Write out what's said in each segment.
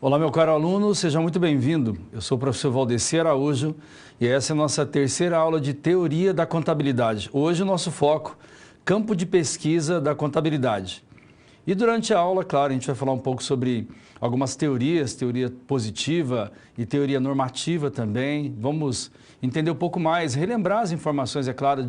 Olá, meu caro aluno, seja muito bem-vindo. Eu sou o professor Valdeci Araújo e essa é a nossa terceira aula de Teoria da Contabilidade. Hoje o nosso foco, campo de pesquisa da contabilidade. E durante a aula, claro, a gente vai falar um pouco sobre algumas teorias, teoria positiva e teoria normativa também. Vamos entender um pouco mais, relembrar as informações, é claro,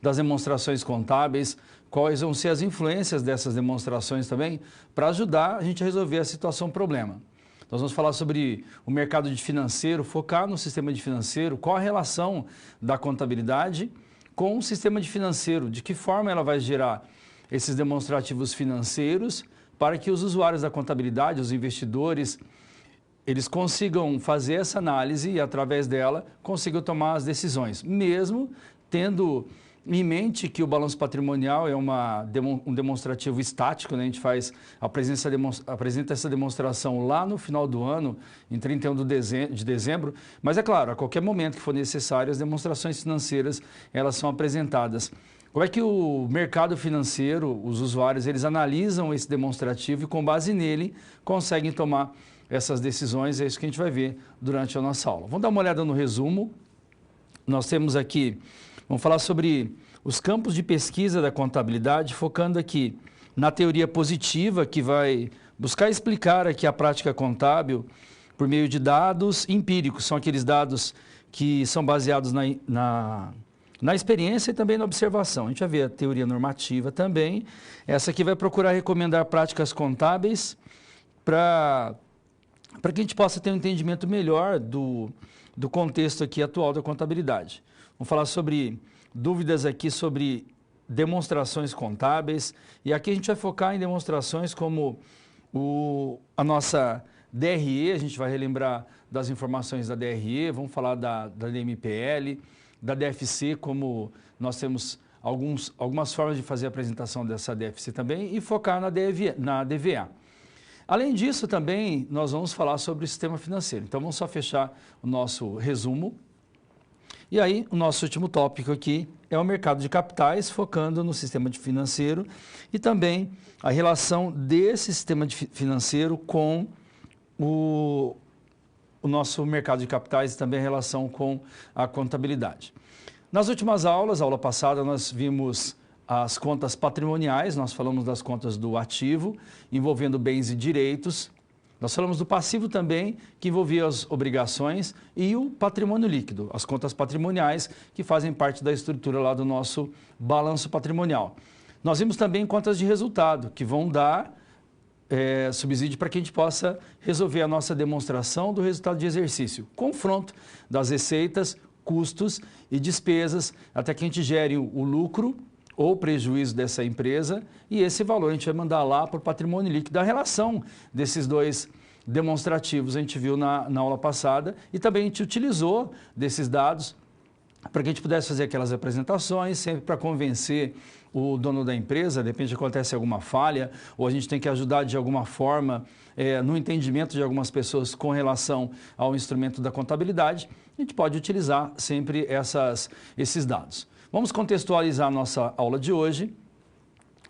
das demonstrações contábeis, quais vão ser as influências dessas demonstrações também, para ajudar a gente a resolver a situação problema. Nós vamos falar sobre o mercado de financeiro, focar no sistema de financeiro, qual a relação da contabilidade com o sistema de financeiro, de que forma ela vai gerar esses demonstrativos financeiros para que os usuários da contabilidade, os investidores, eles consigam fazer essa análise e, através dela, consigam tomar as decisões, mesmo tendo em mente que o balanço patrimonial é um demonstrativo estático, né? A gente apresenta essa demonstração lá no final do ano, em 31 de dezembro, mas é claro, a qualquer momento que for necessário, as demonstrações financeiras elas são apresentadas. Como é que o mercado financeiro, os usuários, eles analisam esse demonstrativo e, com base nele, conseguem tomar essas decisões? É isso que a gente vai ver durante a nossa aula. Vamos dar uma olhada no resumo. Nós temos aqui, vamos falar sobre os campos de pesquisa da contabilidade, focando aqui na teoria positiva, que vai buscar explicar aqui a prática contábil por meio de dados empíricos. São aqueles dados que são baseados na experiência e também na observação. A gente vai ver a teoria normativa também. Essa aqui vai procurar recomendar práticas contábeis para que a gente possa ter um entendimento melhor do contexto aqui atual da contabilidade. Vamos falar sobre dúvidas aqui sobre demonstrações contábeis, e aqui a gente vai focar em demonstrações como a nossa DRE, a gente vai relembrar das informações da DRE, vamos falar da DMPL, da DFC, como nós temos algumas formas de fazer a apresentação dessa DFC também, e focar na DVA. Além disso, também, nós vamos falar sobre o sistema financeiro. Então, vamos só fechar o nosso resumo. E aí, o nosso último tópico aqui é o mercado de capitais, focando no sistema financeiro e também a relação desse sistema financeiro com o nosso mercado de capitais e também a relação com a contabilidade. Nas últimas aulas, a aula passada, nós vimos as contas patrimoniais, nós falamos das contas do ativo, envolvendo bens e direitos. Nós falamos do passivo também, que envolvia as obrigações, e o patrimônio líquido, as contas patrimoniais, que fazem parte da estrutura lá do nosso balanço patrimonial. Nós vimos também contas de resultado, que vão dar subsídio para que a gente possa resolver a nossa demonstração do resultado de exercício. Confronto das receitas, custos e despesas, até que a gente gere o lucro ou prejuízo dessa empresa, e esse valor a gente vai mandar lá para o patrimônio líquido. A relação desses dois demonstrativos a gente viu na aula passada, e também a gente utilizou desses dados para que a gente pudesse fazer aquelas apresentações, sempre para convencer o dono da empresa. De repente acontece alguma falha, ou a gente tem que ajudar de alguma forma no entendimento de algumas pessoas com relação ao instrumento da contabilidade. A gente pode utilizar sempre esses dados. Vamos contextualizar a nossa aula de hoje,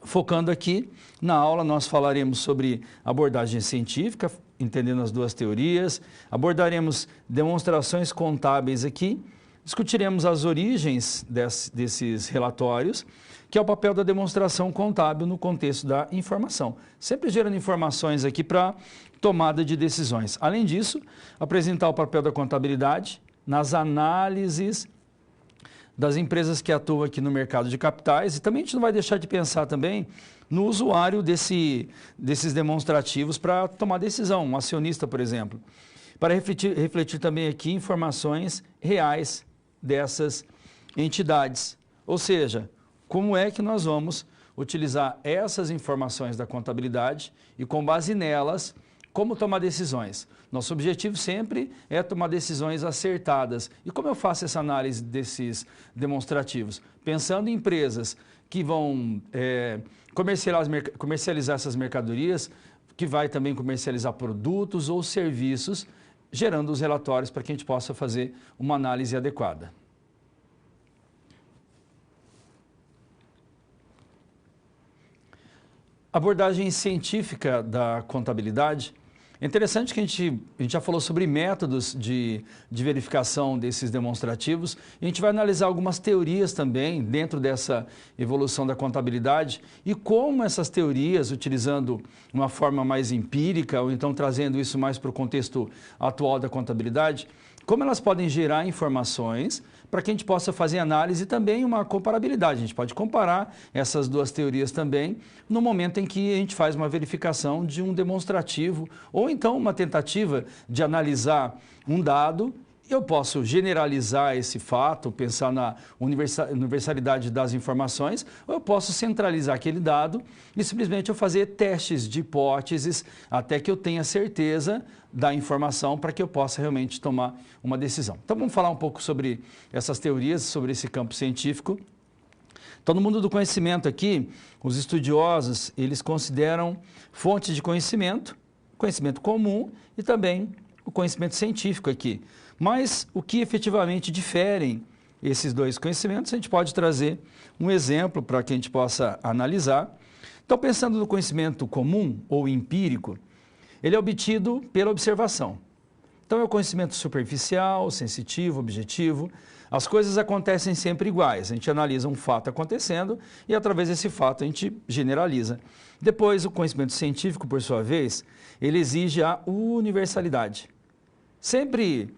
focando aqui. Na aula nós falaremos sobre abordagem científica, entendendo as duas teorias, abordaremos demonstrações contábeis aqui, discutiremos as origens desses relatórios, que é o papel da demonstração contábil no contexto da informação, sempre gerando informações aqui para tomada de decisões. Além disso, apresentar o papel da contabilidade nas análises das empresas que atuam aqui no mercado de capitais, e também a gente não vai deixar de pensar também no usuário desses demonstrativos para tomar decisão, um acionista, por exemplo, para refletir também aqui informações reais dessas entidades. Ou seja, como é que nós vamos utilizar essas informações da contabilidade e, com base nelas, como tomar decisões. Nosso objetivo sempre é tomar decisões acertadas. E como eu faço essa análise desses demonstrativos? Pensando em empresas que vão comercializar essas mercadorias, que vai também comercializar produtos ou serviços, gerando os relatórios para que a gente possa fazer uma análise adequada. Abordagem científica da contabilidade É interessante que a gente já falou sobre métodos de verificação desses demonstrativos e a gente vai analisar algumas teorias também dentro dessa evolução da contabilidade e como essas teorias, utilizando uma forma mais empírica ou então trazendo isso mais para o contexto atual da contabilidade, como elas podem gerar informações para que a gente possa fazer análise e também uma comparabilidade. A gente pode comparar essas duas teorias também no momento em que a gente faz uma verificação de um demonstrativo ou então uma tentativa de analisar um dado. Eu posso generalizar esse fato, pensar na universalidade das informações, ou eu posso centralizar aquele dado e simplesmente eu fazer testes de hipóteses até que eu tenha certeza da informação para que eu possa realmente tomar uma decisão. Então vamos falar um pouco sobre essas teorias, sobre esse campo científico. Então no mundo do conhecimento aqui, os estudiosos, eles consideram fontes de conhecimento comum e também o conhecimento científico aqui. Mas o que efetivamente diferem esses dois conhecimentos, a gente pode trazer um exemplo para que a gente possa analisar. Então, pensando no conhecimento comum ou empírico, ele é obtido pela observação. Então, é o conhecimento superficial, sensitivo, objetivo. As coisas acontecem sempre iguais. A gente analisa um fato acontecendo e, através desse fato, a gente generaliza. Depois, o conhecimento científico, por sua vez, ele exige a universalidade. Sempre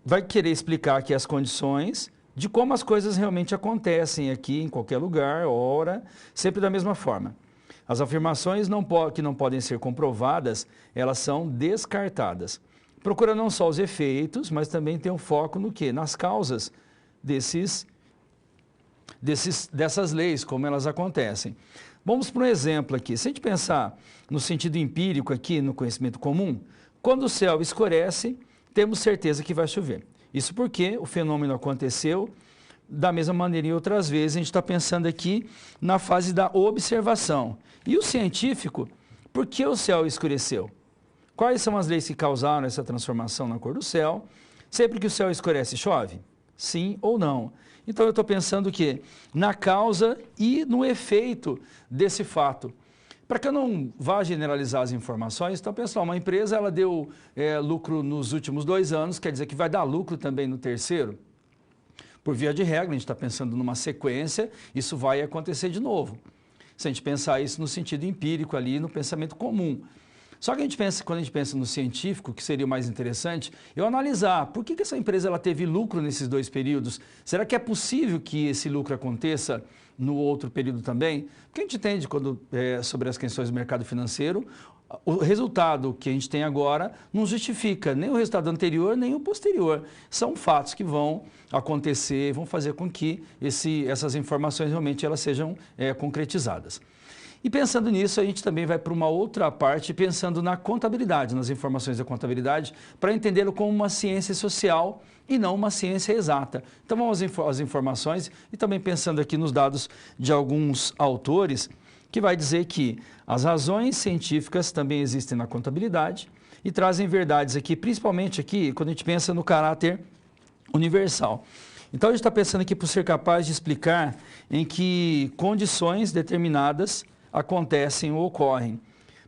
vai querer explicar aqui as condições de como as coisas realmente acontecem aqui, em qualquer lugar, hora, sempre da mesma forma. As afirmações que não podem ser comprovadas, elas são descartadas. Procura não só os efeitos, mas também tem um foco no quê? Nas causas dessas leis, como elas acontecem. Vamos para um exemplo aqui. Se a gente pensar no sentido empírico aqui, no conhecimento comum, quando o céu escurece, temos certeza que vai chover. Isso porque o fenômeno aconteceu da mesma maneira em outras vezes. A gente está pensando aqui na fase da observação. E o científico, por que o céu escureceu? Quais são as leis que causaram essa transformação na cor do céu? Sempre que o céu escurece, chove? Sim ou não? Então eu estou pensando que na causa e no efeito desse fato. Para que eu não vá generalizar as informações, então, pessoal, uma empresa ela deu lucro nos últimos 2 anos, quer dizer que vai dar lucro também no terceiro? Por via de regra, a gente está pensando numa sequência, isso vai acontecer de novo. Se a gente pensar isso no sentido empírico ali, no pensamento comum. Só que quando a gente pensa no científico, que seria o mais interessante, eu analisar por que essa empresa ela teve lucro nesses 2 períodos. Será que é possível que esse lucro aconteça no outro período também? Porque a gente entende sobre as questões do mercado financeiro, o resultado que a gente tem agora não justifica nem o resultado anterior, nem o posterior. São fatos que vão acontecer, vão fazer com que essas informações realmente elas sejam concretizadas. E pensando nisso, a gente também vai para uma outra parte, pensando na contabilidade, nas informações da contabilidade, para entendê-lo como uma ciência social e não uma ciência exata. Então vamos às informações e também pensando aqui nos dados de alguns autores, que vai dizer que as razões científicas também existem na contabilidade e trazem verdades aqui, principalmente aqui, quando a gente pensa no caráter universal. Então a gente está pensando aqui por ser capaz de explicar em que condições determinadas acontecem ou ocorrem.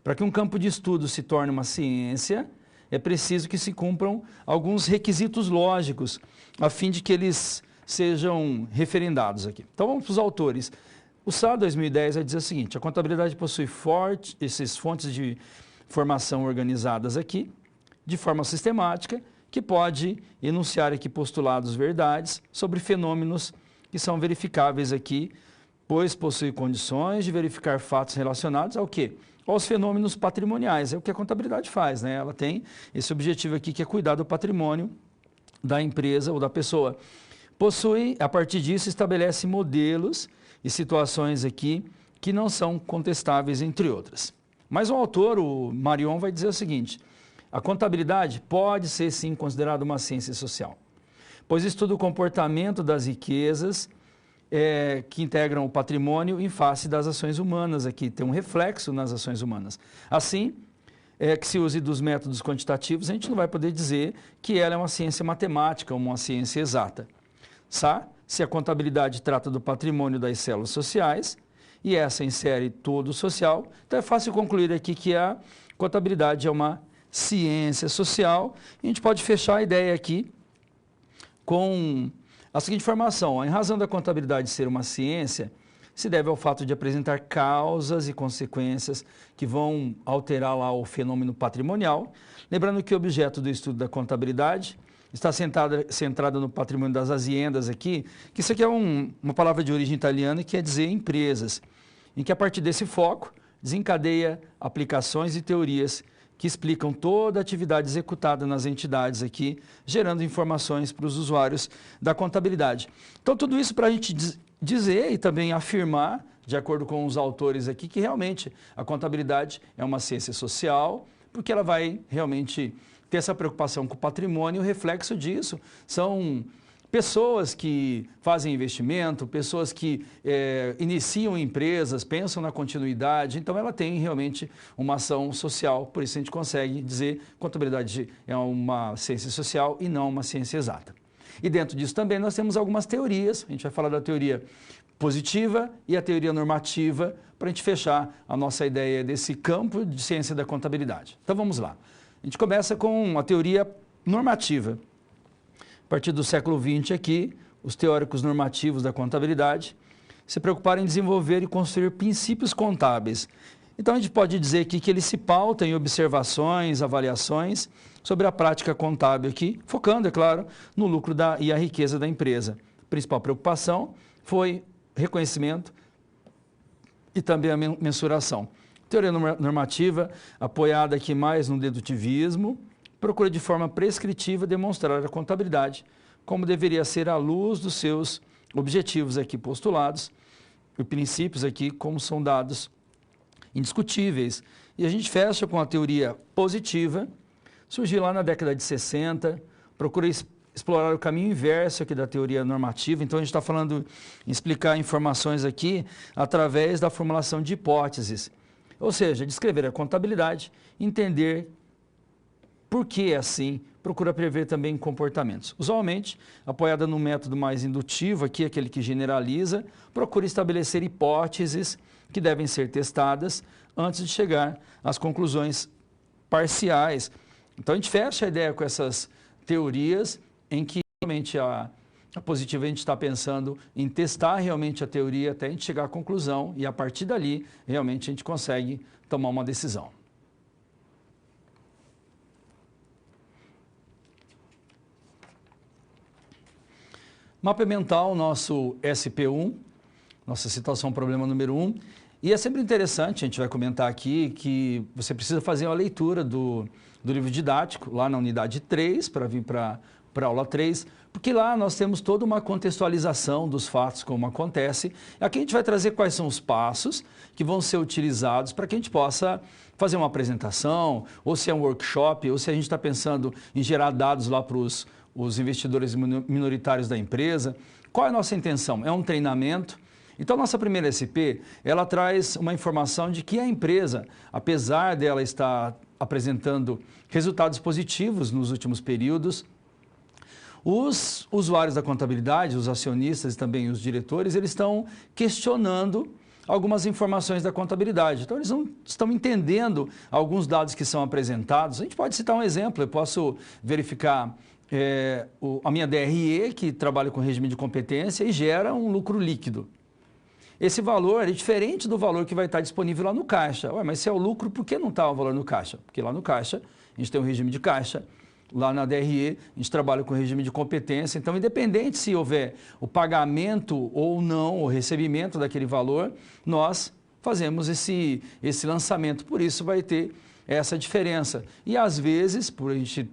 Para que um campo de estudo se torne uma ciência, é preciso que se cumpram alguns requisitos lógicos, a fim de que eles sejam referendados aqui. Então vamos para os autores. O SA 2010 vai dizer o seguinte: a contabilidade possui essas fontes de informação organizadas aqui, de forma sistemática, que pode enunciar aqui postulados verdades sobre fenômenos que são verificáveis aqui, pois possui condições de verificar fatos relacionados ao quê? Aos fenômenos patrimoniais. É o que a contabilidade faz, né? Ela tem esse objetivo aqui que é cuidar do patrimônio da empresa ou da pessoa. Possui, a partir disso, estabelece modelos e situações aqui que não são contestáveis, entre outras. Mas o autor, o Marion, vai dizer o seguinte: a contabilidade pode ser sim considerada uma ciência social, pois estuda o comportamento das riquezas que integram o patrimônio em face das ações humanas, aqui tem um reflexo nas ações humanas. Assim, que se use dos métodos quantitativos, a gente não vai poder dizer que ela é uma ciência matemática, uma ciência exata. Se a contabilidade trata do patrimônio das células sociais, e essa insere todo o social. Então é fácil concluir aqui que a contabilidade é uma ciência social. A gente pode fechar a ideia aqui com a seguinte informação: em razão da contabilidade ser uma ciência, se deve ao fato de apresentar causas e consequências que vão alterar lá o fenômeno patrimonial. Lembrando que o objeto do estudo da contabilidade está centrada no patrimônio das haciendas aqui, que isso aqui é uma palavra de origem italiana que quer dizer empresas, em que a partir desse foco desencadeia aplicações e teorias que explicam toda a atividade executada nas entidades aqui, gerando informações para os usuários da contabilidade. Então, tudo isso para a gente dizer e também afirmar, de acordo com os autores aqui, que realmente a contabilidade é uma ciência social, porque ela vai realmente ter essa preocupação com o patrimônio, e o reflexo disso são pessoas que fazem investimento, pessoas que iniciam empresas, pensam na continuidade, então ela tem realmente uma ação social, por isso a gente consegue dizer que contabilidade é uma ciência social e não uma ciência exata. E dentro disso também nós temos algumas teorias, a gente vai falar da teoria positiva e a teoria normativa, para a gente fechar a nossa ideia desse campo de ciência da contabilidade. Então vamos lá. A gente começa com a teoria normativa. A partir do século XX aqui, os teóricos normativos da contabilidade se preocuparam em desenvolver e construir princípios contábeis. Então a gente pode dizer aqui que eles se pautam em observações, avaliações sobre a prática contábil aqui, focando, é claro, no lucro e a riqueza da empresa. A principal preocupação foi reconhecimento e também a mensuração. Teoria normativa, apoiada aqui mais no dedutivismo, procura de forma prescritiva demonstrar a contabilidade como deveria ser à luz dos seus objetivos aqui postulados e princípios aqui como são dados indiscutíveis. E a gente fecha com a teoria positiva, surgiu lá na década de 60, procura explorar o caminho inverso aqui da teoria normativa. Então a gente está falando em explicar informações aqui através da formulação de hipóteses. Ou seja, descrever a contabilidade, entender por que é assim, procura prever também comportamentos. Usualmente, apoiada no método mais indutivo, aqui aquele que generaliza, procura estabelecer hipóteses que devem ser testadas antes de chegar às conclusões parciais. Então a gente fecha a ideia com essas teorias em que realmente a positiva a gente está pensando em testar realmente a teoria até a gente chegar à conclusão e a partir dali realmente a gente consegue tomar uma decisão. Mapa mental, nosso SP1, nossa situação problema número 1. E é sempre interessante, a gente vai comentar aqui, que você precisa fazer uma leitura do livro didático, lá na unidade 3, para vir para a aula 3, porque lá nós temos toda uma contextualização dos fatos, como acontece. Aqui a gente vai trazer quais são os passos que vão ser utilizados para que a gente possa fazer uma apresentação, ou se é um workshop, ou se a gente está pensando em gerar dados lá para os investidores minoritários da empresa. Qual é a nossa intenção? É um treinamento. Então, nossa primeira SP, ela traz uma informação de que a empresa, apesar dela estar apresentando resultados positivos nos últimos períodos, os usuários da contabilidade, os acionistas e também os diretores, eles estão questionando algumas informações da contabilidade. Então, eles não estão entendendo alguns dados que são apresentados. A gente pode citar um exemplo, eu posso verificar a minha DRE, que trabalha com regime de competência e gera um lucro líquido. Esse valor é diferente do valor que vai estar disponível lá no caixa. Ué, mas se é o lucro, por que não está o valor no caixa? Porque lá no caixa, a gente tem um regime de caixa, lá na DRE, a gente trabalha com regime de competência. Então, independente se houver o pagamento ou não, o recebimento daquele valor, nós fazemos esse lançamento. Por isso, vai ter essa diferença. E, às vezes, por a gente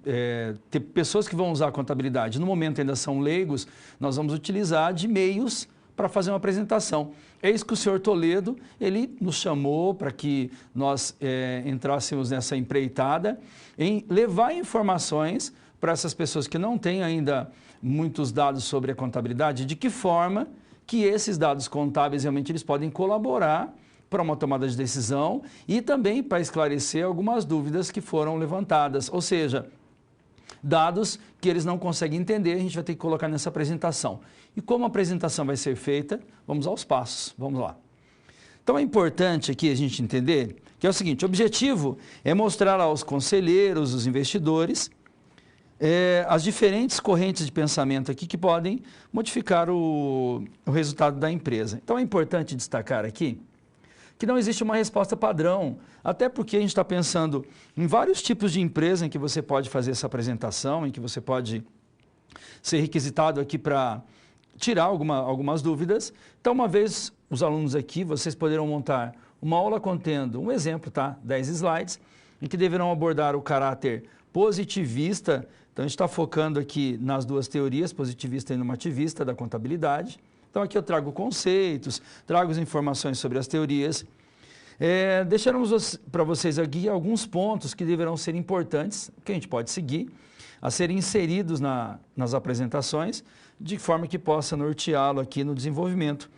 ter pessoas que vão usar a contabilidade, no momento ainda são leigos, nós vamos utilizar de meios para fazer uma apresentação. Eis que o senhor Toledo, ele nos chamou para que nós entrássemos nessa empreitada em levar informações para essas pessoas que não têm ainda muitos dados sobre a contabilidade, de que forma que esses dados contábeis realmente eles podem colaborar para uma tomada de decisão e também para esclarecer algumas dúvidas que foram levantadas. Ou seja, dados que eles não conseguem entender, a gente vai ter que colocar nessa apresentação. E como a apresentação vai ser feita, vamos aos passos. Vamos lá. Então é importante aqui a gente entender que é o seguinte, o objetivo é mostrar aos conselheiros, os investidores, as diferentes correntes de pensamento aqui que podem modificar o resultado da empresa. Então é importante destacar aqui que não existe uma resposta padrão, até porque a gente está pensando em vários tipos de empresa em que você pode fazer essa apresentação, em que você pode ser requisitado aqui para tirar algumas dúvidas. Então, uma vez os alunos aqui, vocês poderão montar uma aula contendo um exemplo, tá? 10 slides, em que deverão abordar o caráter positivista. Então, a gente está focando aqui nas duas teorias, positivista e normativista da contabilidade. Então, aqui eu trago conceitos, trago as informações sobre as teorias. Deixaremos para vocês aqui alguns pontos que deverão ser importantes, que a gente pode seguir, a serem inseridos nas apresentações, de forma que possa norteá-lo aqui no desenvolvimento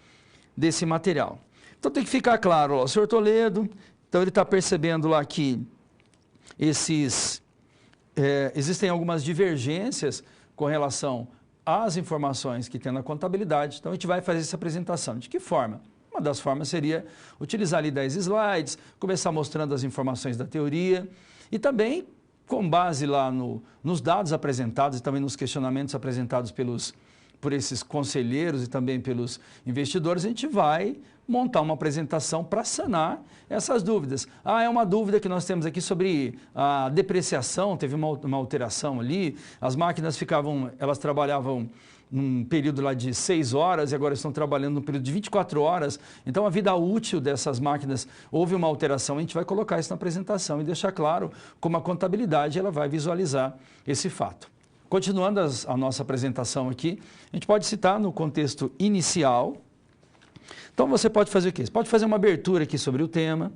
desse material. Então, tem que ficar claro, ó, o senhor Toledo, então ele está percebendo lá que existem algumas divergências com relação as informações que tem na contabilidade. Então, a gente vai fazer essa apresentação. De que forma? Uma das formas seria utilizar ali 10 slides, começar mostrando as informações da teoria e também, com base lá nos dados apresentados e também nos questionamentos apresentados por esses conselheiros e também pelos investidores, a gente vai montar uma apresentação para sanar essas dúvidas. É uma dúvida que nós temos aqui sobre a depreciação, teve uma alteração ali, as máquinas elas trabalhavam num período lá de 6 horas e agora estão trabalhando num período de 24 horas, então a vida útil dessas máquinas, houve uma alteração, a gente vai colocar isso na apresentação e deixar claro como a contabilidade ela vai visualizar esse fato. Continuando a nossa apresentação aqui, a gente pode citar no contexto inicial. Então, você pode fazer o quê? Você pode fazer uma abertura aqui sobre o tema,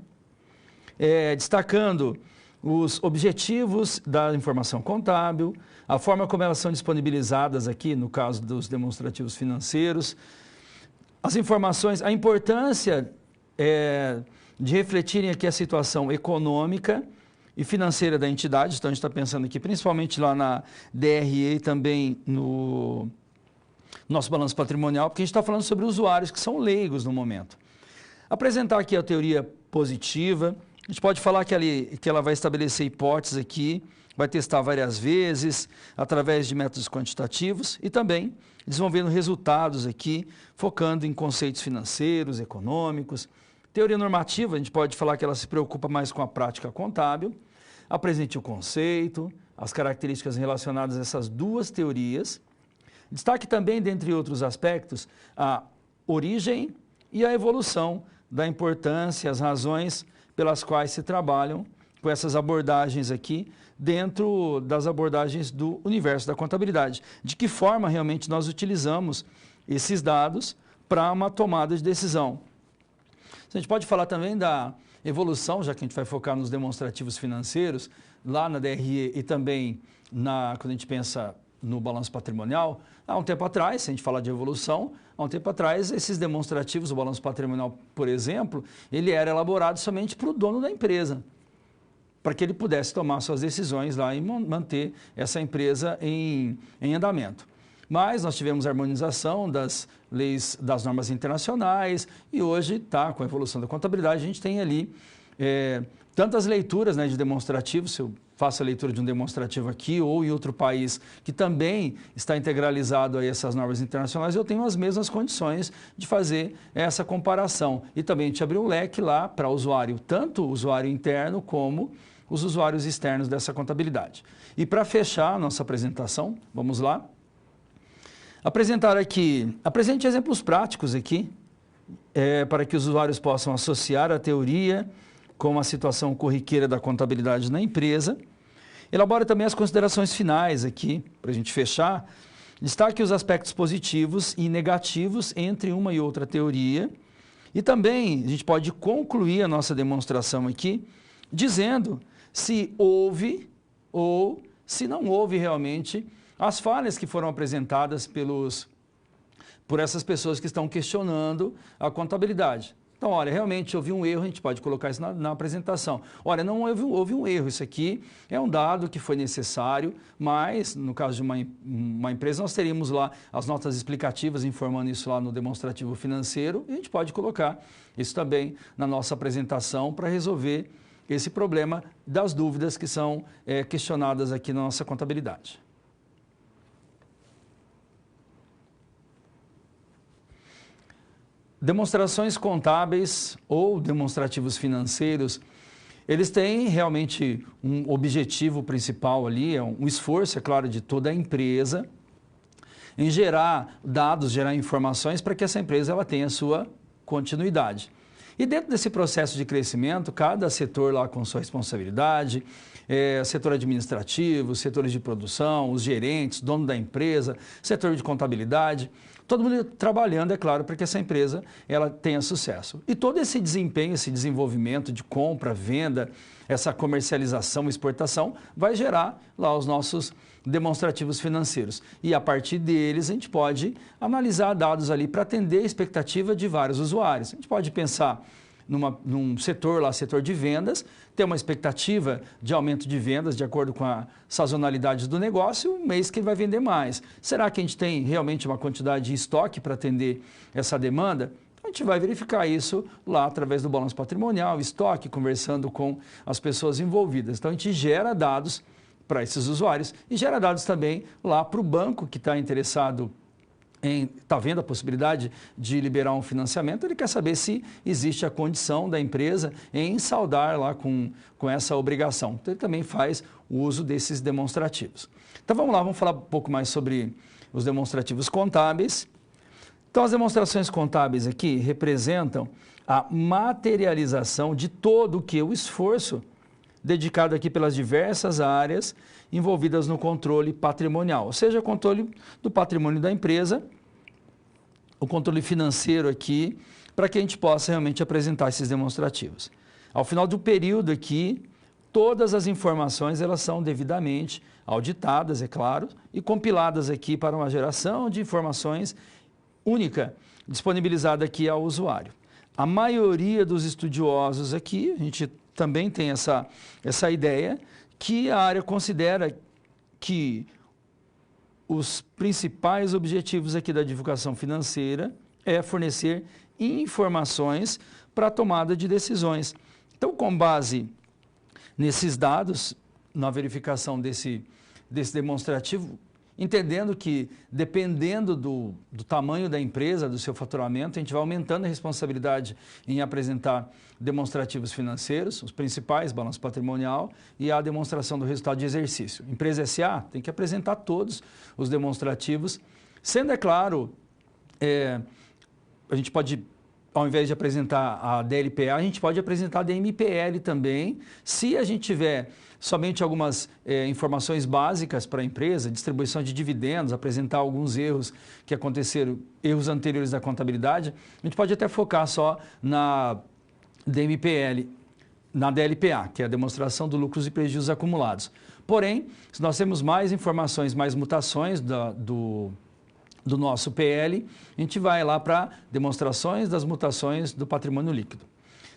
destacando os objetivos da informação contábil, a forma como elas são disponibilizadas aqui, no caso dos demonstrativos financeiros, as informações, a importância de refletirem aqui a situação econômica e financeira da entidade. Então, a gente está pensando aqui principalmente lá na DRE e também no nosso balanço patrimonial, porque a gente está falando sobre usuários que são leigos no momento. Apresentar aqui a teoria positiva, a gente pode falar que ela vai estabelecer hipóteses aqui, vai testar várias vezes, através de métodos quantitativos e também desenvolvendo resultados aqui, focando em conceitos financeiros, econômicos. Teoria normativa, a gente pode falar que ela se preocupa mais com a prática contábil, apresente o conceito, as características relacionadas a essas duas teorias. Destaque também, dentre outros aspectos, a origem e a evolução da importância, as razões pelas quais se trabalham com essas abordagens aqui, dentro das abordagens do universo da contabilidade. De que forma realmente nós utilizamos esses dados para uma tomada de decisão. A gente pode falar também da evolução, já que a gente vai focar nos demonstrativos financeiros, lá na DRE e também quando a gente pensa no balanço patrimonial. Há um tempo atrás, se a gente falar de evolução, há um tempo atrás, esses demonstrativos, o balanço patrimonial, por exemplo, ele era elaborado somente para o dono da empresa, para que ele pudesse tomar suas decisões lá e manter essa empresa em andamento. Mas nós tivemos a harmonização das leis, das normas internacionais e hoje, com a evolução da contabilidade, a gente tem ali tantas leituras, né, de demonstrativos. Se eu faço a leitura de um demonstrativo aqui ou em outro país que também está integralizado a essas normas internacionais, eu tenho as mesmas condições de fazer essa comparação. E também a gente abriu um leque lá para o usuário, tanto o usuário interno como os usuários externos dessa contabilidade. E para fechar a nossa apresentação, vamos lá. Apresente exemplos práticos aqui, para que os usuários possam associar a teoria com a situação corriqueira da contabilidade na empresa. Elabora também as considerações finais aqui, para a gente fechar. Destaque os aspectos positivos e negativos entre uma e outra teoria. E também a gente pode concluir a nossa demonstração aqui, dizendo se houve ou se não houve realmente as falhas que foram apresentadas por essas pessoas que estão questionando a contabilidade. Então, olha, realmente houve um erro, a gente pode colocar isso na apresentação. Olha, não houve um erro, isso aqui é um dado que foi necessário, mas no caso de uma empresa, nós teríamos lá as notas explicativas informando isso lá no demonstrativo financeiro e a gente pode colocar isso também na nossa apresentação para resolver esse problema das dúvidas que são questionadas aqui na nossa contabilidade. Demonstrações contábeis ou demonstrativos financeiros, eles têm realmente um objetivo principal ali, é um esforço, é claro, de toda a empresa em gerar dados, gerar informações para que essa empresa ela tenha a sua continuidade. E dentro desse processo de crescimento, cada setor lá com sua responsabilidade, setor administrativo, setores de produção, os gerentes, dono da empresa, setor de contabilidade, todo mundo trabalhando, é claro, para que essa empresa ela tenha sucesso. E todo esse desempenho, esse desenvolvimento de compra, venda, essa comercialização, exportação, vai gerar lá os nossos demonstrativos financeiros. E a partir deles a gente pode analisar dados ali para atender a expectativa de vários usuários. A gente pode pensar num setor lá, setor de vendas, ter uma expectativa de aumento de vendas de acordo com a sazonalidade do negócio, um mês que ele vai vender mais. Será que a gente tem realmente uma quantidade de estoque para atender essa demanda? A gente vai verificar isso lá através do balanço patrimonial, estoque, conversando com as pessoas envolvidas. Então a gente gera dados para esses usuários e gera dados também lá para o banco que está interessado está vendo a possibilidade de liberar um financiamento, ele quer saber se existe a condição da empresa em saldar lá com essa obrigação. Então, ele também faz o uso desses demonstrativos. Então, vamos lá, vamos falar um pouco mais sobre os demonstrativos contábeis. Então, as demonstrações contábeis aqui representam a materialização de todo o esforço dedicado aqui pelas diversas áreas envolvidas no controle patrimonial, ou seja, o controle do patrimônio da empresa, o controle financeiro aqui, para que a gente possa realmente apresentar esses demonstrativos. Ao final do período aqui, todas as informações elas são devidamente auditadas, é claro, e compiladas aqui para uma geração de informações única, disponibilizada aqui ao usuário. A maioria dos estudiosos aqui, a gente também tem essa ideia, que a área considera que os principais objetivos aqui da divulgação financeira é fornecer informações para a tomada de decisões. Então, com base nesses dados, na verificação desse demonstrativo, entendendo que, dependendo do tamanho da empresa, do seu faturamento, a gente vai aumentando a responsabilidade em apresentar demonstrativos financeiros, os principais, balanço patrimonial e a demonstração do resultado de exercício. Empresa SA tem que apresentar todos os demonstrativos, sendo, é claro, a gente pode, ao invés de apresentar a DLPA, a gente pode apresentar a DMPL também, se a gente tiver somente algumas informações básicas para a empresa, distribuição de dividendos, apresentar alguns erros que aconteceram, erros anteriores da contabilidade, a gente pode até focar só na DMPL, na DLPA, que é a demonstração do lucros e prejuízos acumulados. Porém, se nós temos mais informações, mais mutações do nosso PL, a gente vai lá para demonstrações das mutações do patrimônio líquido.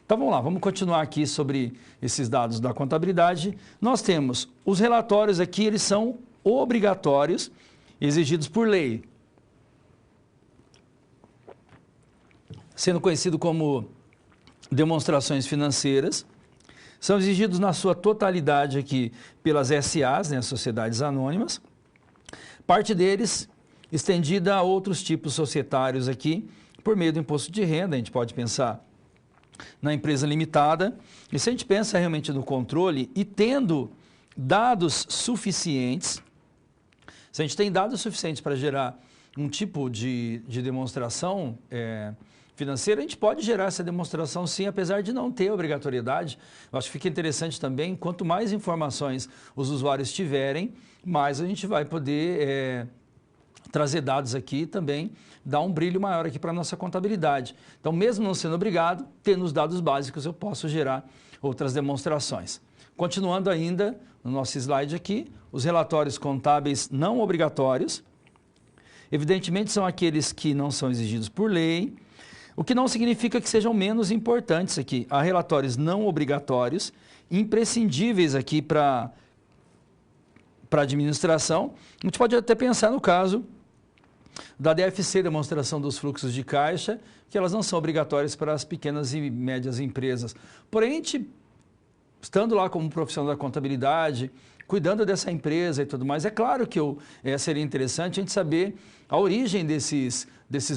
Então vamos lá, vamos continuar aqui sobre esses dados da contabilidade. Nós temos os relatórios aqui, eles são obrigatórios, exigidos por lei. Sendo conhecido como demonstrações financeiras, são exigidos na sua totalidade aqui pelas SAs, né, Sociedades Anônimas, parte deles estendida a outros tipos societários aqui, por meio do imposto de renda. A gente pode pensar na empresa limitada, e se a gente pensa realmente no controle e tendo dados suficientes, se a gente tem dados suficientes para gerar um tipo de demonstração financeira, a gente pode gerar essa demonstração sim, apesar de não ter obrigatoriedade. Eu acho que fica interessante também, quanto mais informações os usuários tiverem, mais a gente vai poder trazer dados aqui também, dá um brilho maior aqui para a nossa contabilidade. Então, mesmo não sendo obrigado, tendo os dados básicos, eu posso gerar outras demonstrações. Continuando ainda no nosso slide aqui, os relatórios contábeis não obrigatórios, evidentemente são aqueles que não são exigidos por lei, O que não significa que sejam menos importantes aqui. Há relatórios não obrigatórios, imprescindíveis aqui para a administração. A gente pode até pensar no caso da DFC, demonstração dos fluxos de caixa, que elas não são obrigatórias para as pequenas e médias empresas. Porém, a gente, estando lá como profissional da contabilidade, cuidando dessa empresa e tudo mais, é claro que seria interessante a gente saber a origem desses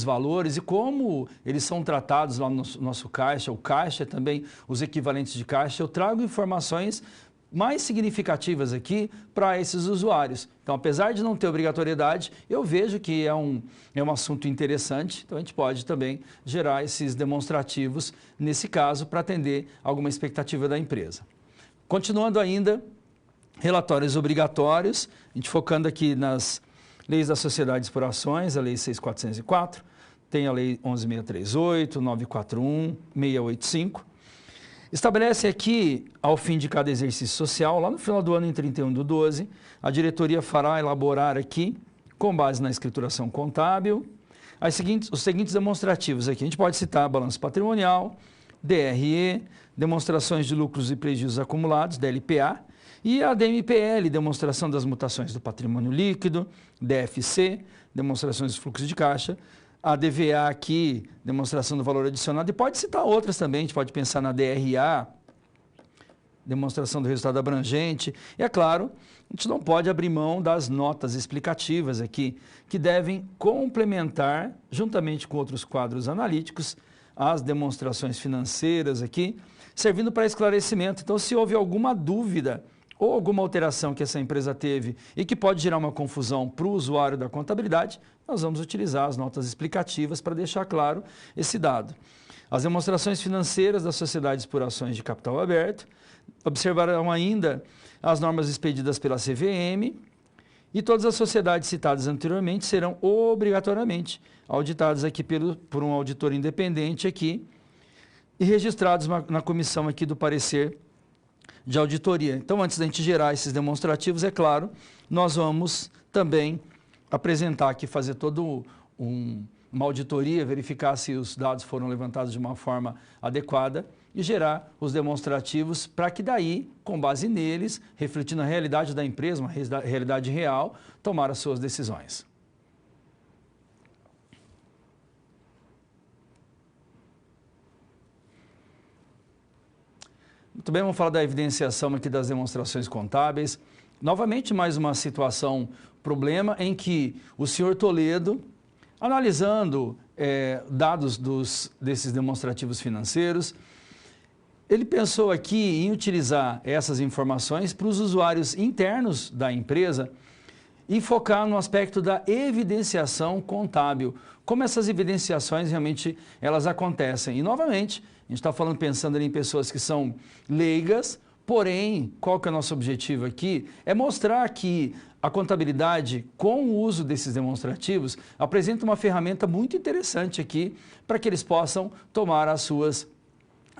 valores e como eles são tratados lá no nosso caixa, o caixa também, os equivalentes de caixa. Eu trago informações mais significativas aqui para esses usuários. Então, apesar de não ter obrigatoriedade, eu vejo que é um assunto interessante, então a gente pode também gerar esses demonstrativos nesse caso para atender alguma expectativa da empresa. Continuando ainda, relatórios obrigatórios, a gente focando aqui nas leis das sociedades por ações, a lei 6.404, tem a lei 11.638, 941, 685. Estabelece aqui, ao fim de cada exercício social, lá no final do ano, em 31/12, a diretoria fará elaborar aqui, com base na escrituração contábil, os seguintes demonstrativos aqui. A gente pode citar balanço patrimonial, DRE, demonstrações de lucros e prejuízos acumulados, DLPA, e a DMPL, demonstração das mutações do patrimônio líquido, DFC, demonstrações dos fluxos de caixa, a DVA aqui, demonstração do valor adicionado, e pode citar outras também, a gente pode pensar na DRA, demonstração do resultado abrangente. E é claro, a gente não pode abrir mão das notas explicativas aqui, que devem complementar, juntamente com outros quadros analíticos, as demonstrações financeiras aqui, servindo para esclarecimento. Então, se houve alguma dúvida ou alguma alteração que essa empresa teve e que pode gerar uma confusão para o usuário da contabilidade, nós vamos utilizar as notas explicativas para deixar claro esse dado. As demonstrações financeiras das sociedades por ações de capital aberto observarão ainda as normas expedidas pela CVM e todas as sociedades citadas anteriormente serão obrigatoriamente auditadas aqui por um auditor independente aqui e registrados na comissão aqui do parecer de auditoria. Então, antes da gente gerar esses demonstrativos, é claro, nós vamos também apresentar aqui, fazer toda uma auditoria, verificar se os dados foram levantados de uma forma adequada e gerar os demonstrativos para que daí, com base neles, refletindo a realidade da empresa, uma realidade real, tomar as suas decisões. Muito bem, vamos falar da evidenciação aqui das demonstrações contábeis. Novamente, mais uma situação, problema em que o senhor Toledo, analisando dados desses demonstrativos financeiros, ele pensou aqui em utilizar essas informações para os usuários internos da empresa e focar no aspecto da evidenciação contábil, como essas evidenciações realmente elas acontecem. E, novamente, a gente está falando, pensando ali em pessoas que são leigas, porém, qual que é o nosso objetivo aqui? É mostrar que a contabilidade, com o uso desses demonstrativos, apresenta uma ferramenta muito interessante aqui para que eles possam tomar as suas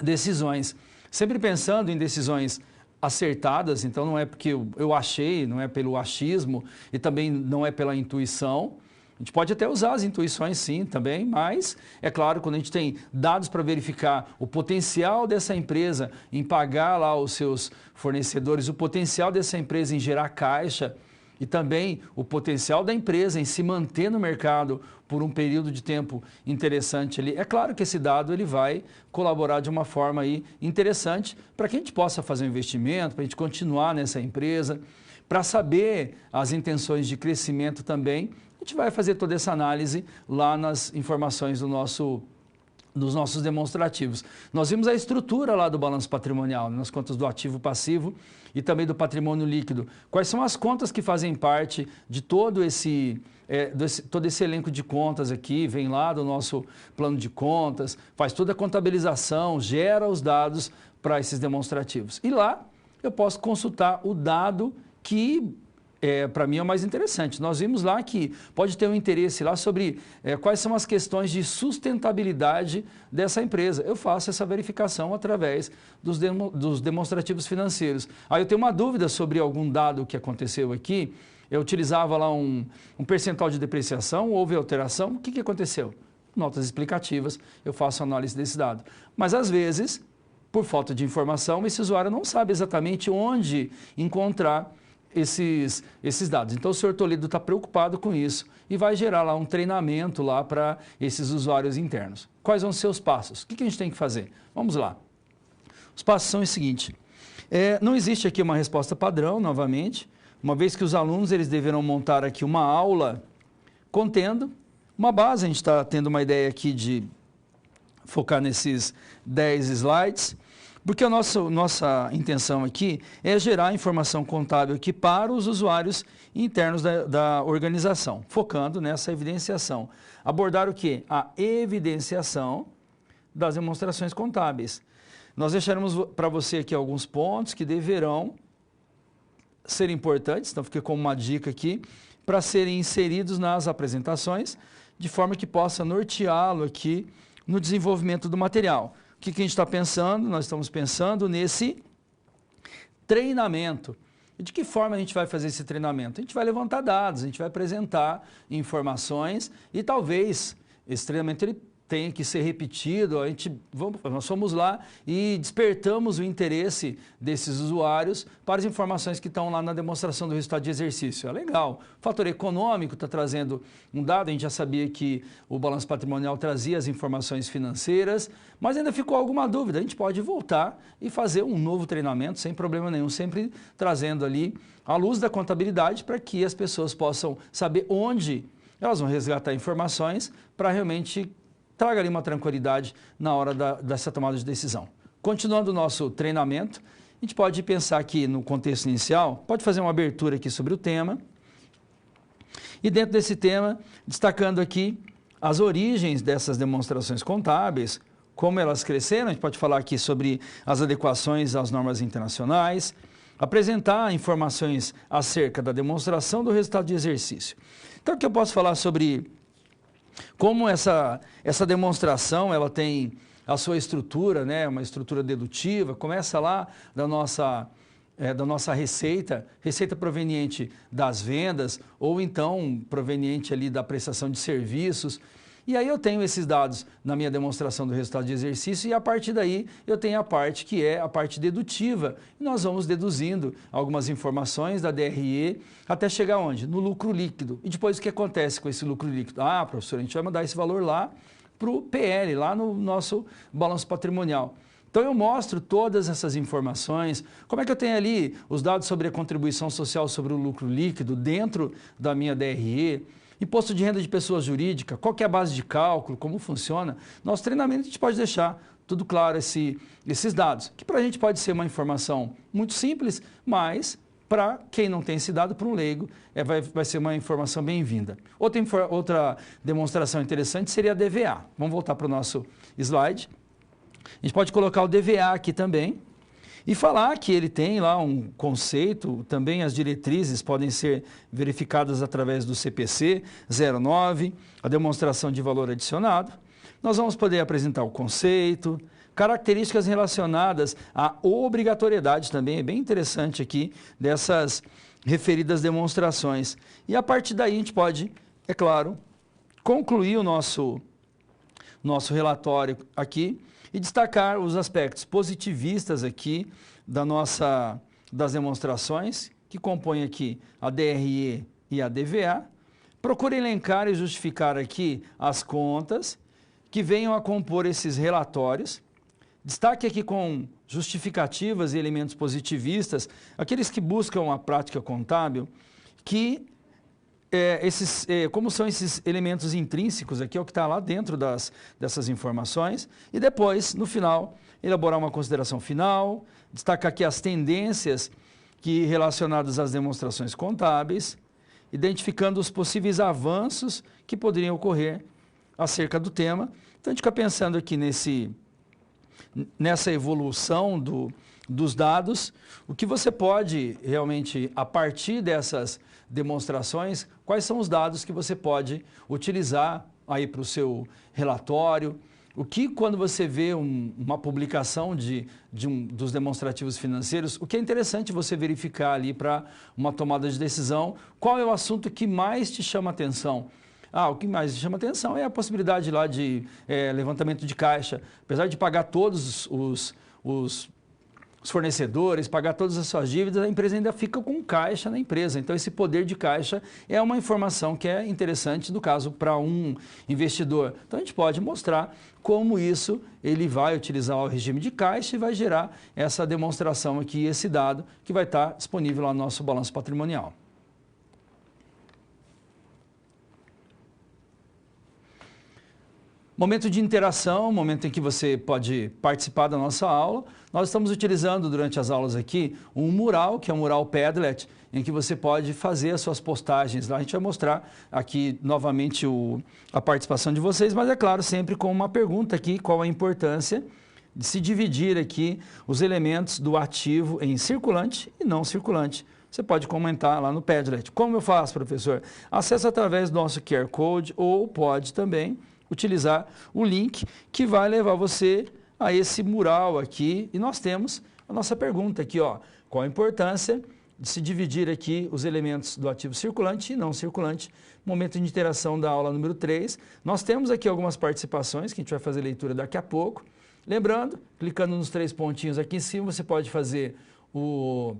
decisões. Sempre pensando em decisões acertadas, então não é porque eu achei, não é pelo achismo e também não é pela intuição. A gente pode até usar as intuições sim também, mas é claro, quando a gente tem dados para verificar o potencial dessa empresa em pagar lá os seus fornecedores, o potencial dessa empresa em gerar caixa e também o potencial da empresa em se manter no mercado por um período de tempo interessante ali, é claro que esse dado ele vai colaborar de uma forma aí interessante para que a gente possa fazer um investimento, para a gente continuar nessa empresa, para saber as intenções de crescimento também. A gente vai fazer toda essa análise lá nas informações dos nossos demonstrativos. Nós vimos a estrutura lá do balanço patrimonial, nas contas do ativo passivo e também do patrimônio líquido. Quais são as contas que fazem parte de todo esse elenco de contas aqui, vem lá do nosso plano de contas, faz toda a contabilização, gera os dados para esses demonstrativos. E lá eu posso consultar o dado que para mim é o mais interessante. Nós vimos lá que pode ter um interesse lá sobre quais são as questões de sustentabilidade dessa empresa. Eu faço essa verificação através dos demonstrativos financeiros. Aí eu tenho uma dúvida sobre algum dado que aconteceu aqui, eu utilizava lá um percentual de depreciação, houve alteração, o que aconteceu? notas explicativas, eu faço análise desse dado. Mas às vezes, por falta de informação, esse usuário não sabe exatamente onde encontrar esses dados. Então o senhor Toledo está preocupado com isso e vai gerar lá um treinamento lá para esses usuários internos. Quais vão ser os passos? O que a gente tem que fazer? Vamos lá. Os passos são os seguintes. Não existe aqui uma resposta padrão, novamente, uma vez que os alunos eles deverão montar aqui uma aula contendo uma base. A gente está tendo uma ideia aqui de focar nesses 10 slides, porque a nossa intenção aqui é gerar informação contábil aqui para os usuários internos da organização, focando nessa evidenciação. Abordar o quê? A evidenciação das demonstrações contábeis. Nós deixaremos para você aqui alguns pontos que deverão ser importantes, então fica como uma dica aqui, para serem inseridos nas apresentações, de forma que possa norteá-lo aqui no desenvolvimento do material. O que a gente está pensando? Nós estamos pensando nesse treinamento. E de que forma a gente vai fazer esse treinamento? A gente vai levantar dados, a gente vai apresentar informações e talvez esse treinamento ele tenha que ser repetido. Nós fomos lá e despertamos o interesse desses usuários para as informações que estão lá na demonstração do resultado de exercício. É legal. O fator econômico está trazendo um dado, a gente já sabia que o balanço patrimonial trazia as informações financeiras, mas ainda ficou alguma dúvida. A gente pode voltar e fazer um novo treinamento sem problema nenhum, sempre trazendo ali a luz da contabilidade para que as pessoas possam saber onde elas vão resgatar informações para realmente traga ali uma tranquilidade na hora dessa tomada de decisão. Continuando o nosso treinamento, a gente pode pensar aqui no contexto inicial, pode fazer uma abertura aqui sobre o tema, e dentro desse tema, destacando aqui as origens dessas demonstrações contábeis, como elas cresceram, a gente pode falar aqui sobre as adequações às normas internacionais, apresentar informações acerca da demonstração do resultado de exercício. Então, aqui eu posso falar sobre como essa demonstração ela tem a sua estrutura, né, uma estrutura dedutiva, começa lá da nossa receita proveniente das vendas ou então proveniente ali da prestação de serviços. E aí eu tenho esses dados na minha demonstração do resultado de exercício e a partir daí eu tenho a parte que é a parte dedutiva. E nós vamos deduzindo algumas informações da DRE até chegar onde? No lucro líquido. E depois o que acontece com esse lucro líquido? Ah, professor, a gente vai mandar esse valor lá para o PL, lá no nosso balanço patrimonial. Então eu mostro todas essas informações, como é que eu tenho ali os dados sobre a contribuição social sobre o lucro líquido dentro da minha DRE, imposto de renda de pessoa jurídica, qual que é a base de cálculo, como funciona. Nosso treinamento a gente pode deixar tudo claro esses dados, que para a gente pode ser uma informação muito simples, mas para quem não tem esse dado, para um leigo, vai ser uma informação bem-vinda. Outra demonstração interessante seria a DVA. Vamos voltar para o nosso slide. A gente pode colocar o DVA aqui também e falar que ele tem lá um conceito, também as diretrizes podem ser verificadas através do CPC 09, a demonstração de valor adicionado. Nós vamos poder apresentar o conceito, características relacionadas à obrigatoriedade também, é bem interessante aqui, dessas referidas demonstrações. E a partir daí a gente pode, é claro, concluir o nosso relatório aqui e destacar os aspectos positivistas aqui das demonstrações, que compõem aqui a DRE e a DVA. Procure elencar e justificar aqui as contas que venham a compor esses relatórios. Destaque aqui com justificativas e elementos positivistas, aqueles que buscam a prática contábil, que como são esses elementos intrínsecos aqui, é o que está lá dentro dessas informações, e depois, no final, elaborar uma consideração final, destacar aqui as tendências relacionadas às demonstrações contábeis, identificando os possíveis avanços que poderiam ocorrer acerca do tema. Então, a gente fica pensando aqui nessa evolução dos dados, o que você pode realmente, a partir dessas demonstrações, quais são os dados que você pode utilizar aí para o seu relatório, o que quando você vê uma publicação dos demonstrativos financeiros, o que é interessante você verificar ali para uma tomada de decisão, qual é o assunto que mais te chama a atenção. O que mais chama atenção é a possibilidade lá de levantamento de caixa. Apesar de pagar todos os fornecedores, pagar todas as suas dívidas, a empresa ainda fica com caixa na empresa. Então, esse poder de caixa é uma informação que é interessante, no caso, para um investidor. Então, a gente pode mostrar como isso ele vai utilizar o regime de caixa e vai gerar essa demonstração aqui, esse dado, que vai estar disponível lá no nosso balanço patrimonial. Momento de interação, momento em que você pode participar da nossa aula. Nós estamos utilizando durante as aulas aqui um mural, que é um mural Padlet, em que você pode fazer as suas postagens lá. A gente vai mostrar aqui novamente a participação de vocês, mas é claro, sempre com uma pergunta aqui, qual a importância de se dividir aqui os elementos do ativo em circulante e não circulante. Você pode comentar lá no Padlet. Como eu faço, professor? Acesse através do nosso QR Code ou pode também utilizar o link que vai levar você a esse mural aqui. E nós temos a nossa pergunta aqui, ó. Qual a importância de se dividir aqui os elementos do ativo circulante e não circulante? Momento de interação da aula número 3. Nós temos aqui algumas participações que a gente vai fazer leitura daqui a pouco. Lembrando, clicando nos 3 pontinhos aqui em cima, você pode fazer o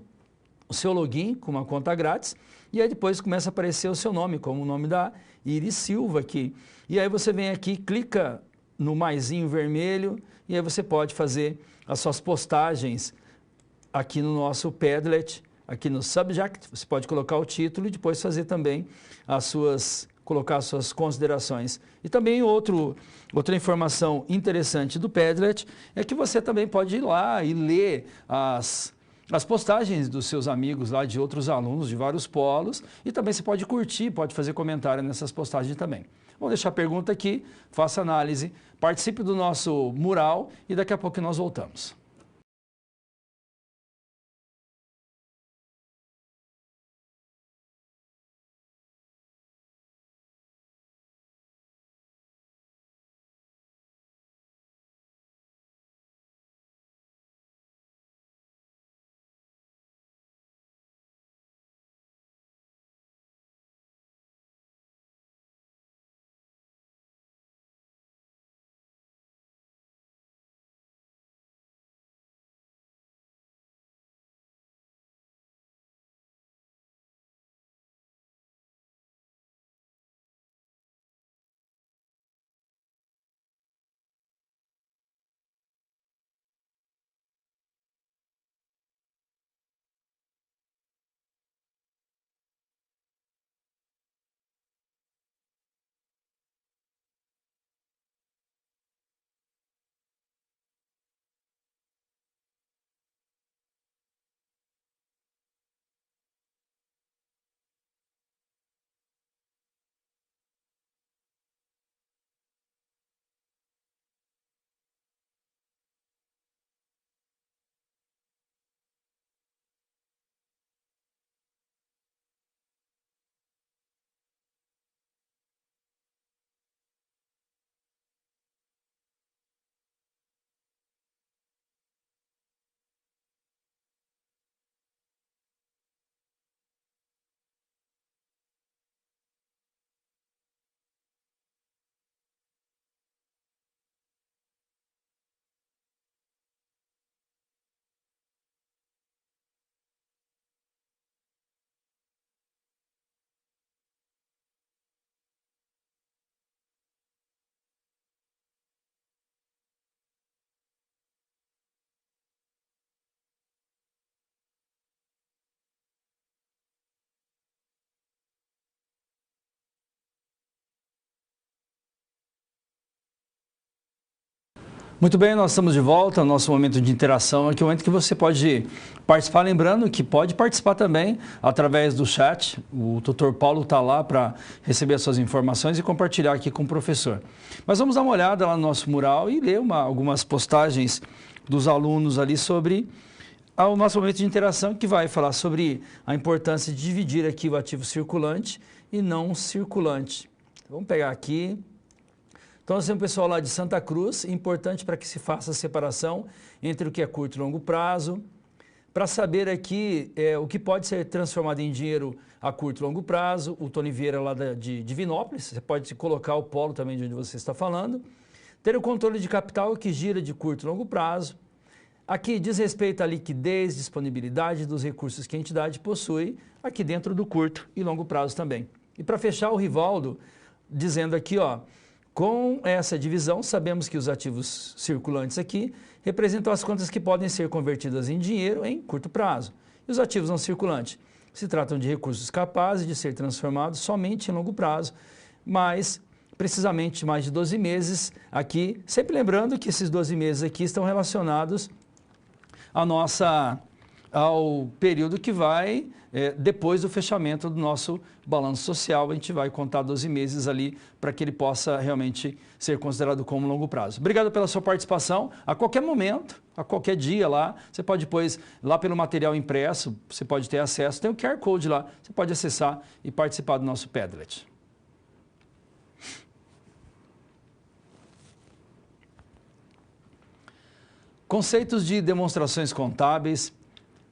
seu login com uma conta grátis e aí depois começa a aparecer o seu nome, como o nome da Iris Silva aqui. E aí você vem aqui, clica no maisinho vermelho e aí você pode fazer as suas postagens aqui no nosso Padlet, aqui no Subject. Você pode colocar o título e depois fazer também colocar as suas considerações. E também outra informação interessante do Padlet é que você também pode ir lá e ler as postagens dos seus amigos lá, de outros alunos de vários polos, e também você pode curtir, pode fazer comentário nessas postagens também. Vamos deixar a pergunta aqui, faça análise, participe do nosso mural e daqui a pouco nós voltamos. Muito bem, nós estamos de volta ao nosso momento de interação, aqui é o momento que você pode participar, lembrando que pode participar também através do chat. O tutor Paulo está lá para receber as suas informações e compartilhar aqui com o professor. Mas vamos dar uma olhada lá no nosso mural e ler algumas postagens dos alunos ali sobre o nosso momento de interação, que vai falar sobre a importância de dividir aqui o ativo circulante e não circulante. Vamos pegar aqui. Então, nós temos um pessoal lá de Santa Cruz, importante para que se faça a separação entre o que é curto e longo prazo. para saber aqui o que pode ser transformado em dinheiro a curto e longo prazo. O Tony Vieira lá de Divinópolis, você pode colocar o polo também de onde você está falando. Ter o controle de capital que gira de curto e longo prazo. Aqui diz respeito à liquidez, disponibilidade dos recursos que a entidade possui, aqui dentro do curto e longo prazo também. E para fechar, o Rivaldo dizendo aqui, ó, com essa divisão, sabemos que os ativos circulantes aqui representam as contas que podem ser convertidas em dinheiro em curto prazo. E os ativos não circulantes se tratam de recursos capazes de ser transformados somente em longo prazo, mas precisamente mais de 12 meses aqui, sempre lembrando que esses 12 meses aqui estão relacionados ao período que vai depois do fechamento do nosso balanço social. A gente vai contar 12 meses ali para que ele possa realmente ser considerado como longo prazo. Obrigado pela sua participação. A qualquer momento, a qualquer dia lá, você pode depois, lá pelo material impresso, você pode ter acesso, tem o QR Code lá, você pode acessar e participar do nosso Padlet. Conceitos de demonstrações contábeis.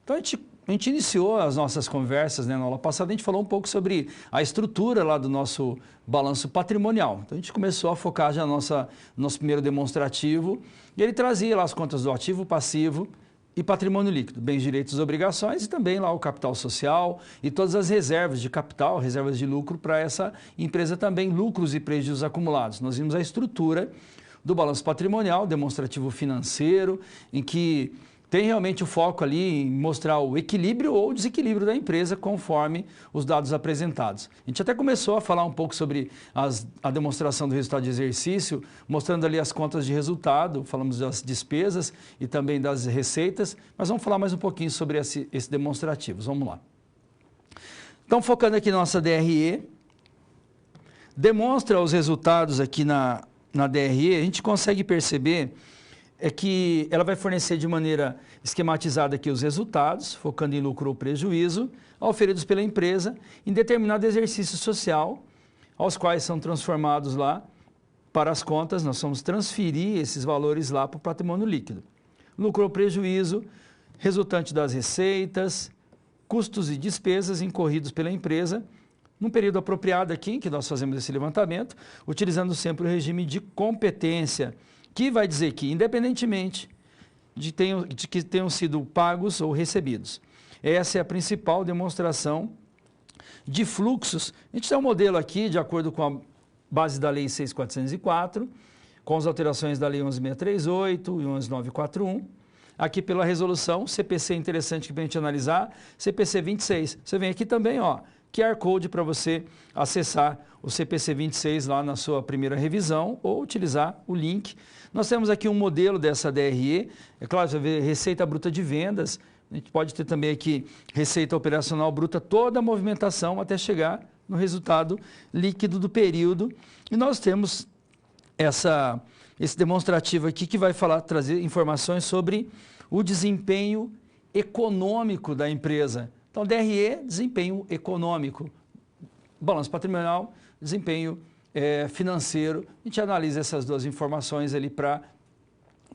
Então, a gente iniciou as nossas conversas, né, na aula passada, a gente falou um pouco sobre a estrutura lá do nosso balanço patrimonial. Então, a gente começou a focar já no nosso primeiro demonstrativo, e ele trazia lá as contas do ativo, passivo e patrimônio líquido, bens, direitos e obrigações, e também lá o capital social e todas as reservas de capital, reservas de lucro para essa empresa também, lucros e prejuízos acumulados. Nós vimos a estrutura do balanço patrimonial, demonstrativo financeiro, em que tem realmente o foco ali em mostrar o equilíbrio ou desequilíbrio da empresa conforme os dados apresentados. A gente até começou a falar um pouco sobre a demonstração do resultado de exercício, mostrando ali as contas de resultado, falamos das despesas e também das receitas, mas vamos falar mais um pouquinho sobre esses demonstrativos. Vamos lá. Então, focando aqui na nossa DRE, demonstra os resultados aqui na DRE, a gente consegue perceber que ela vai fornecer de maneira esquematizada aqui os resultados, focando em lucro ou prejuízo, auferidos pela empresa em determinado exercício social, aos quais são transformados lá para as contas, nós vamos transferir esses valores lá para o patrimônio líquido. Lucro ou prejuízo resultante das receitas, custos e despesas incorridos pela empresa, num período apropriado aqui, em que nós fazemos esse levantamento, utilizando sempre o regime de competência, que vai dizer que, independentemente de que tenham sido pagos ou recebidos. Essa é a principal demonstração de fluxos. A gente tem um modelo aqui, de acordo com a base da Lei 6.404, com as alterações da Lei 11.638 e 11.941. Aqui pela resolução, CPC interessante para a gente analisar, CPC 26. Você vem aqui também, ó, QR Code para você acessar o CPC 26 lá na sua primeira revisão ou utilizar o link. Nós temos aqui um modelo dessa DRE, é claro, você vê receita bruta de vendas, a gente pode ter também aqui receita operacional bruta, toda a movimentação até chegar no resultado líquido do período. E nós temos esse demonstrativo aqui que vai trazer informações sobre o desempenho econômico da empresa. Então, DRE, desempenho econômico, balanço patrimonial, desempenho financeiro. A gente analisa essas duas informações ali para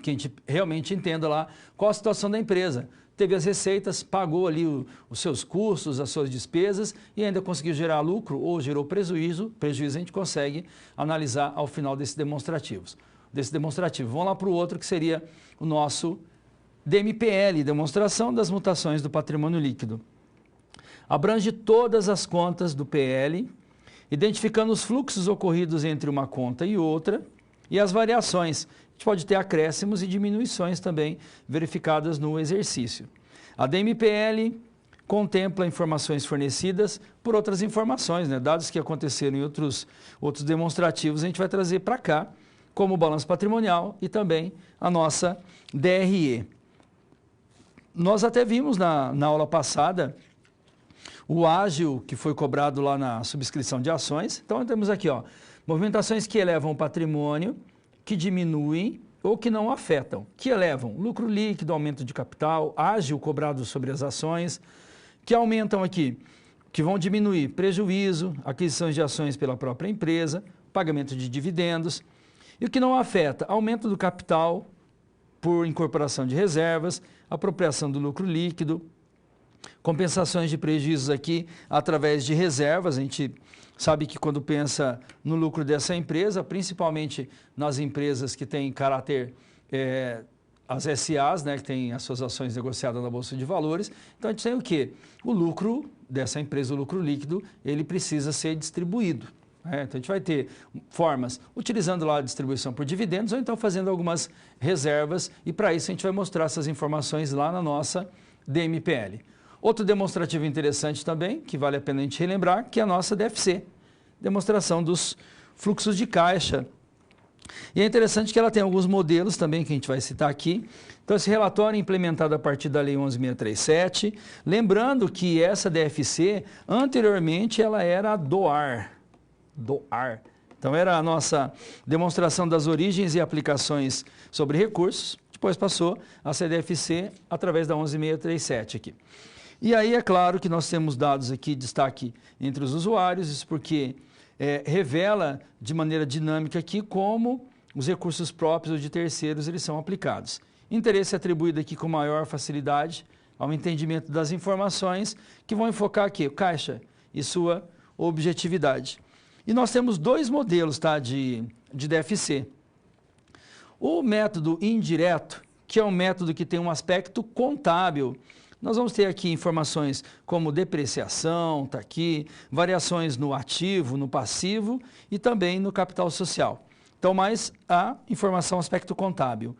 que a gente realmente entenda lá qual a situação da empresa. Teve as receitas, pagou ali os seus custos, as suas despesas e ainda conseguiu gerar lucro ou gerou prejuízo. Prejuízo a gente consegue analisar ao final desse demonstrativo. Vamos lá para o outro, que seria o nosso DMPL, demonstração das mutações do patrimônio líquido. Abrange todas as contas do PL, identificando os fluxos ocorridos entre uma conta e outra e as variações. A gente pode ter acréscimos e diminuições também verificadas no exercício. A DMPL contempla informações fornecidas por outras informações, né? Dados que aconteceram em outros demonstrativos, a gente vai trazer para cá, como o balanço patrimonial e também a nossa DRE. Nós até vimos na aula passada o ágil que foi cobrado lá na subscrição de ações. Então, temos aqui, ó, movimentações que elevam o patrimônio, que diminuem ou que não afetam, que elevam lucro líquido, aumento de capital, ágil cobrado sobre as ações, que aumentam aqui, que vão diminuir prejuízo, aquisições de ações pela própria empresa, pagamento de dividendos, e o que não afeta, aumento do capital, por incorporação de reservas, apropriação do lucro líquido, compensações de prejuízos aqui através de reservas. A gente sabe que quando pensa no lucro dessa empresa, principalmente nas empresas que têm caráter, as SAs, né, que têm as suas ações negociadas na Bolsa de Valores, então a gente tem o quê? O lucro dessa empresa, o lucro líquido, ele precisa ser distribuído. Então a gente vai ter formas utilizando lá a distribuição por dividendos ou então fazendo algumas reservas, e para isso a gente vai mostrar essas informações lá na nossa DMPL. Outro demonstrativo interessante também, que vale a pena a gente relembrar, que é a nossa DFC, demonstração dos fluxos de caixa. E é interessante que ela tem alguns modelos também que a gente vai citar aqui. Então esse relatório é implementado a partir da Lei 11.637, lembrando que essa DFC, anteriormente, ela era a DOAR. Então era a nossa demonstração das origens e aplicações sobre recursos, depois passou a CDFC através da 11.637 aqui. E aí é claro que nós temos dados aqui, destaque entre os usuários, isso porque revela de maneira dinâmica aqui como os recursos próprios ou de terceiros eles são aplicados. Interesse atribuído aqui com maior facilidade ao entendimento das informações que vão enfocar aqui o caixa e sua objetividade. E nós temos dois modelos, tá, de DFC. O método indireto, que é um método que tem um aspecto contábil. Nós vamos ter aqui informações como depreciação, está aqui, variações no ativo, no passivo e também no capital social. Então, mais a informação aspecto contábil.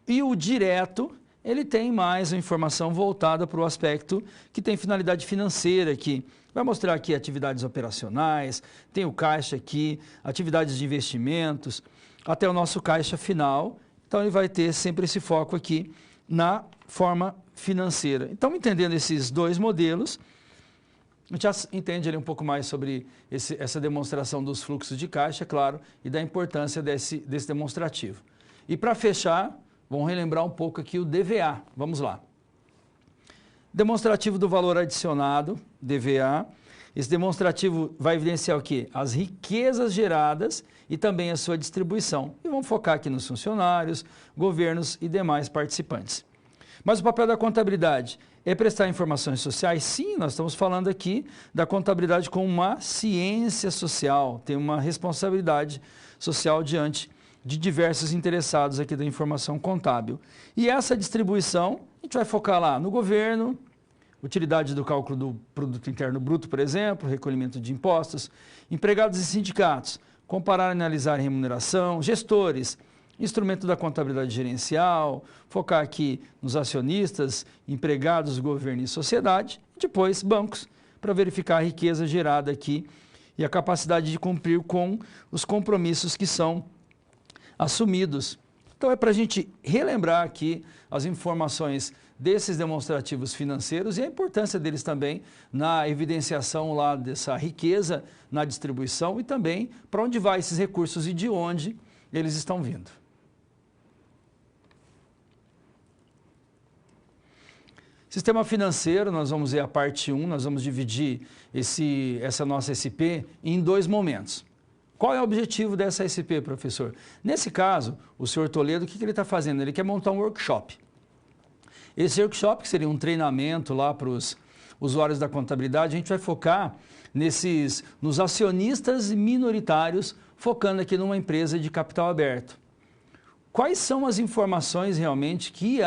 E o direto, ele tem mais a informação voltada para o aspecto que tem finalidade financeira aqui. Vai mostrar aqui atividades operacionais, tem o caixa aqui, atividades de investimentos, até o nosso caixa final. Então, ele vai ter sempre esse foco aqui na forma financeira. Então, entendendo esses dois modelos, a gente já entende ali um pouco mais sobre essa demonstração dos fluxos de caixa, claro, e da importância desse demonstrativo. E para fechar, vamos relembrar um pouco aqui o DVA. Vamos lá. Demonstrativo do valor adicionado, DVA. Esse demonstrativo vai evidenciar o quê? As riquezas geradas e também a sua distribuição. E vamos focar aqui nos funcionários, governos e demais participantes. Mas o papel da contabilidade é prestar informações sociais? Sim, nós estamos falando aqui da contabilidade como uma ciência social, tem uma responsabilidade social diante de diversos interessados aqui da informação contábil. E essa distribuição, a gente vai focar lá no governo, utilidade do cálculo do produto interno bruto, por exemplo, recolhimento de impostos, empregados e sindicatos, comparar e analisar a remuneração, gestores, instrumento da contabilidade gerencial, focar aqui nos acionistas, empregados, governo e sociedade, depois bancos, para verificar a riqueza gerada aqui e a capacidade de cumprir com os compromissos que são assumidos. Então é para a gente relembrar aqui as informações desses demonstrativos financeiros e a importância deles também na evidenciação lá dessa riqueza, na distribuição e também para onde vai esses recursos e de onde eles estão vindo. Sistema financeiro, nós vamos ver a parte 1, nós vamos dividir essa nossa SP em dois momentos. Qual é o objetivo dessa SP, professor? Nesse caso, o senhor Toledo, o que ele está fazendo? Ele quer montar um workshop. Esse workshop, que seria um treinamento lá para os usuários da contabilidade, a gente vai focar nos acionistas minoritários, focando aqui numa empresa de capital aberto. Quais são as informações realmente que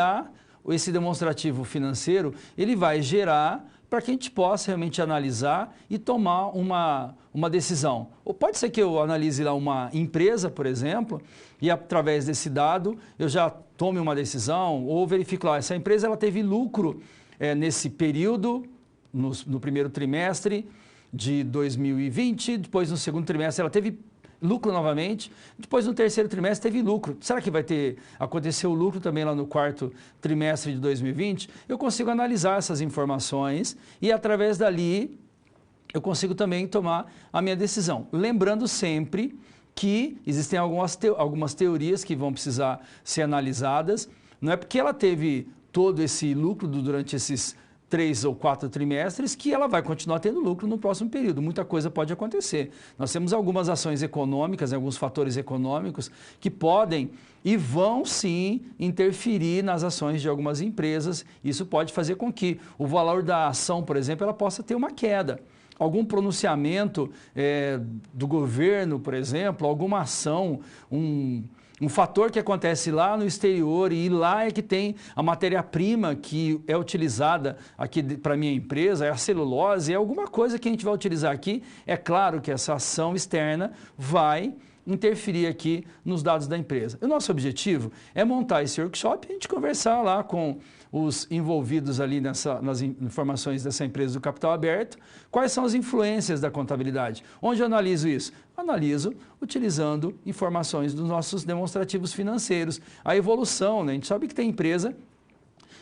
esse demonstrativo financeiro ele vai gerar para que a gente possa realmente analisar e tomar uma decisão. Ou pode ser que eu analise lá uma empresa, por exemplo, e através desse dado eu já tome uma decisão ou verifico lá, essa empresa ela teve lucro nesse período, no primeiro trimestre de 2020, depois no segundo trimestre ela teve lucro novamente, depois no terceiro trimestre teve lucro. Será que aconteceu o lucro também lá no quarto trimestre de 2020? Eu consigo analisar essas informações e através dali eu consigo também tomar a minha decisão. Lembrando sempre que existem algumas teorias que vão precisar ser analisadas. Não é porque ela teve todo esse lucro durante esses 3 ou 4 trimestres, que ela vai continuar tendo lucro no próximo período. Muita coisa pode acontecer. Nós temos algumas ações econômicas, alguns fatores econômicos que podem e vão sim interferir nas ações de algumas empresas. Isso pode fazer com que o valor da ação, por exemplo, ela possa ter uma queda. Algum pronunciamento do governo, por exemplo, alguma ação, um fator que acontece lá no exterior e lá é que tem a matéria-prima que é utilizada aqui para a minha empresa, é a celulose, é alguma coisa que a gente vai utilizar aqui. É claro que essa ação externa vai interferir aqui nos dados da empresa. O nosso objetivo é montar esse workshop e a gente conversar lá com os envolvidos ali nas informações dessa empresa do capital aberto, quais são as influências da contabilidade. Onde eu analiso isso? Analiso utilizando informações dos nossos demonstrativos financeiros. A evolução, né? A gente sabe que tem empresa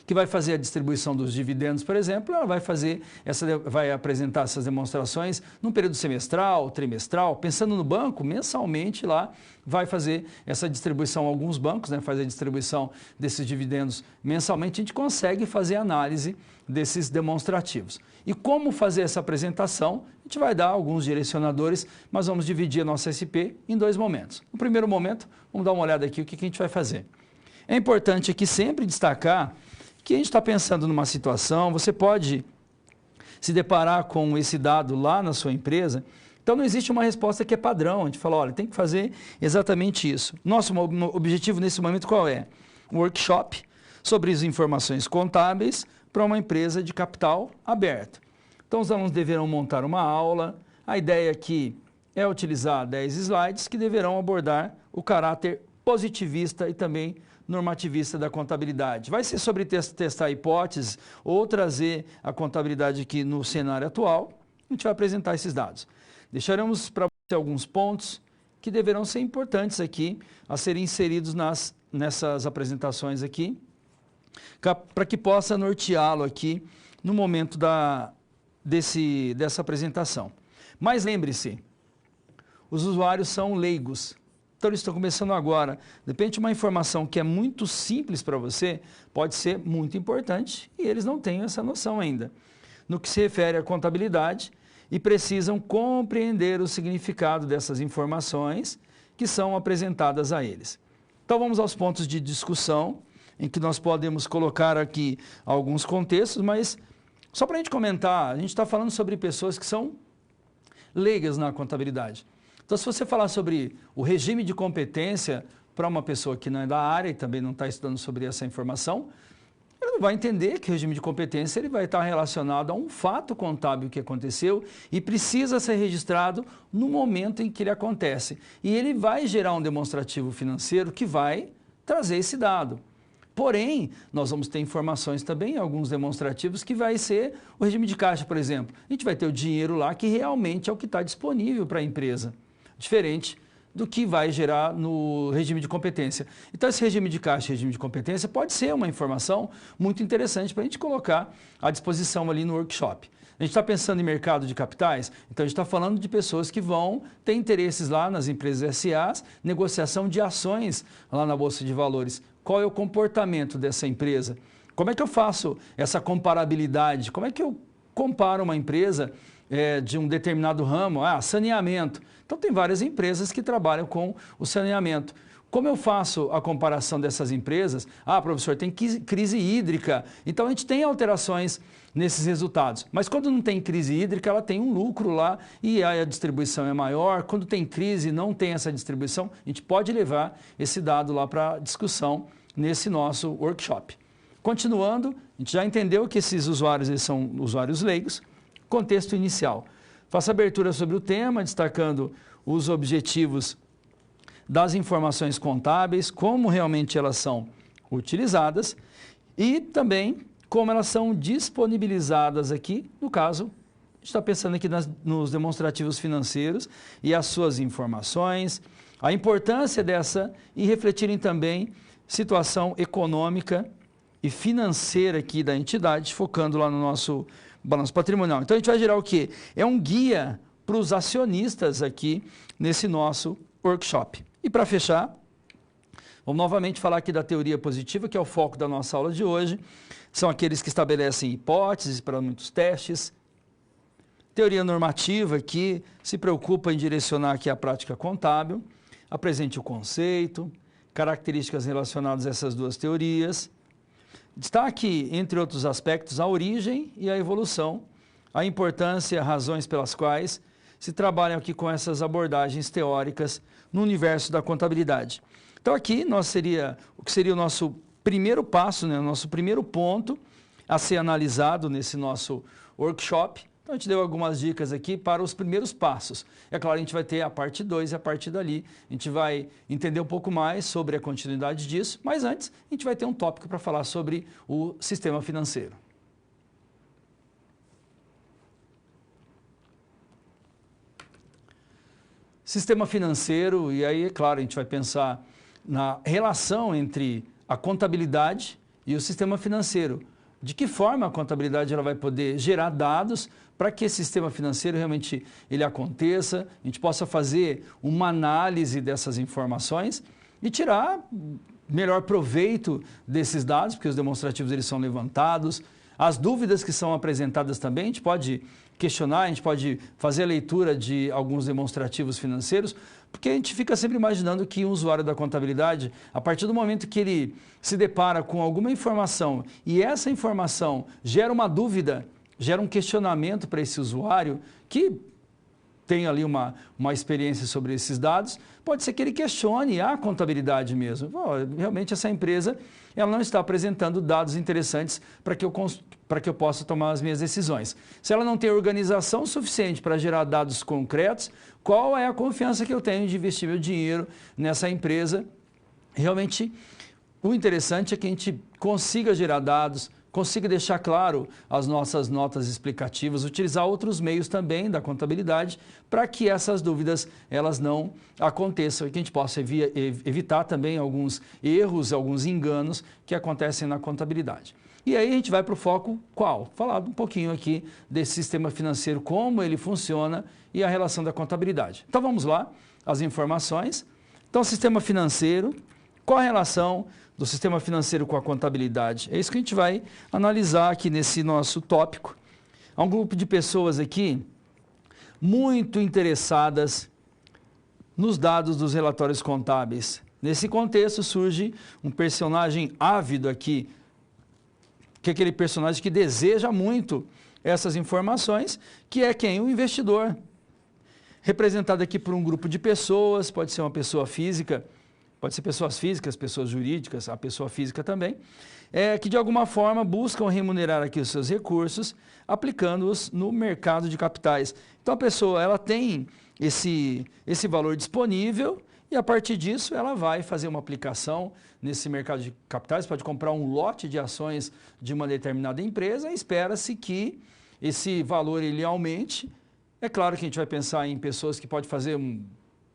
que vai fazer a distribuição dos dividendos, por exemplo, ela vai apresentar essas demonstrações num período semestral, trimestral, pensando no banco, mensalmente lá vai fazer essa distribuição. Alguns bancos, né, faz a distribuição desses dividendos mensalmente, a gente consegue fazer análise desses demonstrativos. E como fazer essa apresentação? A gente vai dar alguns direcionadores, mas vamos dividir a nossa SP em 2 momentos. No primeiro momento, vamos dar uma olhada aqui o que a gente vai fazer. É importante aqui sempre destacar que a gente está pensando numa situação, você pode se deparar com esse dado lá na sua empresa, então não existe uma resposta que é padrão, a gente fala, olha, tem que fazer exatamente isso. Nosso objetivo nesse momento qual é? Um workshop sobre as informações contábeis para uma empresa de capital aberto. Então os alunos deverão montar uma aula, a ideia aqui é utilizar 10 slides que deverão abordar o caráter positivista e também normativista da contabilidade. Vai ser sobre testar hipóteses ou trazer a contabilidade aqui no cenário atual. A gente vai apresentar esses dados. Deixaremos para você alguns pontos que deverão ser importantes aqui a serem inseridos nessas apresentações aqui, para que possa norteá-lo aqui no momento dessa apresentação. Mas lembre-se, os usuários são leigos. Então, eles estão começando agora. De repente, uma informação que é muito simples para você pode ser muito importante e eles não têm essa noção ainda. No que se refere à contabilidade, e precisam compreender o significado dessas informações que são apresentadas a eles. Então, vamos aos pontos de discussão, em que nós podemos colocar aqui alguns contextos, mas só para a gente comentar, a gente está falando sobre pessoas que são leigas na contabilidade. Então, se você falar sobre o regime de competência para uma pessoa que não é da área e também não está estudando sobre essa informação, ele não vai entender que o regime de competência ele vai estar relacionado a um fato contábil que aconteceu e precisa ser registrado no momento em que ele acontece. E ele vai gerar um demonstrativo financeiro que vai trazer esse dado. Porém, nós vamos ter informações também, alguns demonstrativos, que vai ser o regime de caixa, por exemplo. A gente vai ter o dinheiro lá que realmente é o que está disponível para a empresa. Diferente do que vai gerar no regime de competência. Então, esse regime de caixa e regime de competência pode ser uma informação muito interessante para a gente colocar à disposição ali no workshop. A gente está pensando em mercado de capitais, então a gente está falando de pessoas que vão ter interesses lá nas empresas SAs, negociação de ações lá na Bolsa de Valores. Qual é o comportamento dessa empresa? Como é que eu faço essa comparabilidade? Como é que eu comparo uma empresa de um determinado ramo? Saneamento. Então, tem várias empresas que trabalham com o saneamento. Como eu faço a comparação dessas empresas? Professor, tem crise hídrica. Então, a gente tem alterações nesses resultados. Mas quando não tem crise hídrica, ela tem um lucro lá e a distribuição é maior. Quando tem crise, não tem essa distribuição, a gente pode levar esse dado lá para discussão nesse nosso workshop. Continuando, a gente já entendeu que esses usuários eles são usuários leigos. Contexto inicial. Faço abertura sobre o tema, destacando os objetivos das informações contábeis, como realmente elas são utilizadas e também como elas são disponibilizadas aqui, no caso, a gente está pensando aqui nos demonstrativos financeiros e as suas informações, a importância dessa e refletirem também situação econômica e financeira aqui da entidade, focando lá no nosso balanço patrimonial. Então, a gente vai gerar o quê? É um guia para os acionistas aqui nesse nosso workshop. E para fechar, Vamos novamente falar aqui da teoria positiva, que é o foco da nossa aula de hoje. São aqueles que estabelecem hipóteses para muitos testes. Teoria normativa, que se preocupa em direcionar aqui a prática contábil. Apresente o conceito, características relacionadas a essas duas teorias. Destaque, entre outros aspectos, a origem e a evolução, a importância, razões pelas quais se trabalham aqui com essas abordagens teóricas no universo da contabilidade. Então aqui o que seria o nosso primeiro passo, né, o nosso primeiro ponto a ser analisado nesse nosso workshop. Então a gente deu algumas dicas aqui para os primeiros passos. É claro, a gente vai ter a parte 2 e a partir dali a gente vai entender um pouco mais sobre a continuidade disso, mas antes a gente vai ter um tópico para falar sobre o sistema financeiro. Sistema financeiro, e aí, é claro, a gente vai pensar na relação entre a contabilidade e o sistema financeiro. De que forma a contabilidade ela vai poder gerar dados para que esse sistema financeiro realmente ele aconteça, a gente possa fazer uma análise dessas informações e tirar melhor proveito desses dados, porque os demonstrativos eles são levantados, as dúvidas que são apresentadas também, a gente pode questionar, a gente pode fazer a leitura de alguns demonstrativos financeiros, porque a gente fica sempre imaginando que um usuário da contabilidade, a partir do momento que ele se depara com alguma informação e essa informação gera uma dúvida, gera um questionamento para esse usuário que tem ali uma experiência sobre esses dados, pode ser que ele questione a contabilidade mesmo. Realmente essa empresa ela não está apresentando dados interessantes para que eu possa tomar as minhas decisões. Se ela não tem organização suficiente para gerar dados concretos, qual é a confiança que eu tenho de investir meu dinheiro nessa empresa? Realmente, o interessante é que a gente consiga gerar dados, consiga deixar claro as nossas notas explicativas, utilizar outros meios também da contabilidade para que essas dúvidas elas não aconteçam e que a gente possa evitar também alguns erros, alguns enganos que acontecem na contabilidade. E aí a gente vai para o foco qual? Falar um pouquinho aqui desse sistema financeiro, como ele funciona e a relação da contabilidade. Então vamos lá, as informações. Então, sistema financeiro, qual a relação do sistema financeiro com a contabilidade? É isso que a gente vai analisar aqui nesse nosso tópico. Há um grupo de pessoas aqui muito interessadas nos dados dos relatórios contábeis. Nesse contexto surge um personagem ávido aqui, que é aquele personagem que deseja muito essas informações, que é quem? O investidor. Representado aqui por um grupo de pessoas, pode ser uma pessoa física, pode ser pessoas físicas, pessoas jurídicas, a pessoa física também, que de alguma forma buscam remunerar aqui os seus recursos, aplicando-os no mercado de capitais. Então a pessoa ela tem esse valor disponível e a partir disso ela vai fazer uma aplicação nesse mercado de capitais, pode comprar um lote de ações de uma determinada empresa e espera-se que esse valor ele aumente. É claro que a gente vai pensar em pessoas que podem fazer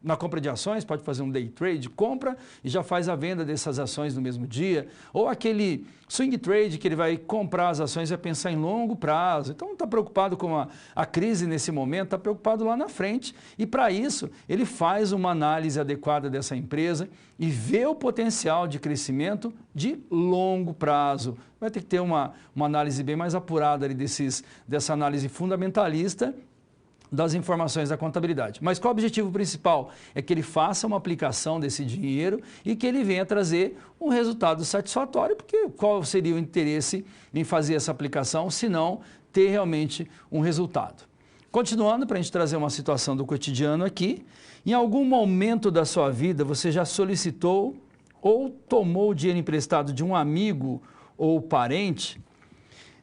na compra de ações, pode fazer um day trade, compra e já faz a venda dessas ações no mesmo dia, ou aquele swing trade que ele vai comprar as ações e vai pensar em longo prazo. Então não está preocupado com a crise nesse momento, está preocupado lá na frente e para isso ele faz uma análise adequada dessa empresa e vê o potencial de crescimento de longo prazo. Vai ter que ter uma análise bem mais apurada ali dessa análise fundamentalista das informações da contabilidade. Mas qual o objetivo principal? É que ele faça uma aplicação desse dinheiro e que ele venha trazer um resultado satisfatório, porque qual seria o interesse em fazer essa aplicação se não ter realmente um resultado? Continuando, para a gente trazer uma situação do cotidiano aqui, em algum momento da sua vida você já solicitou ou tomou dinheiro emprestado de um amigo ou parente?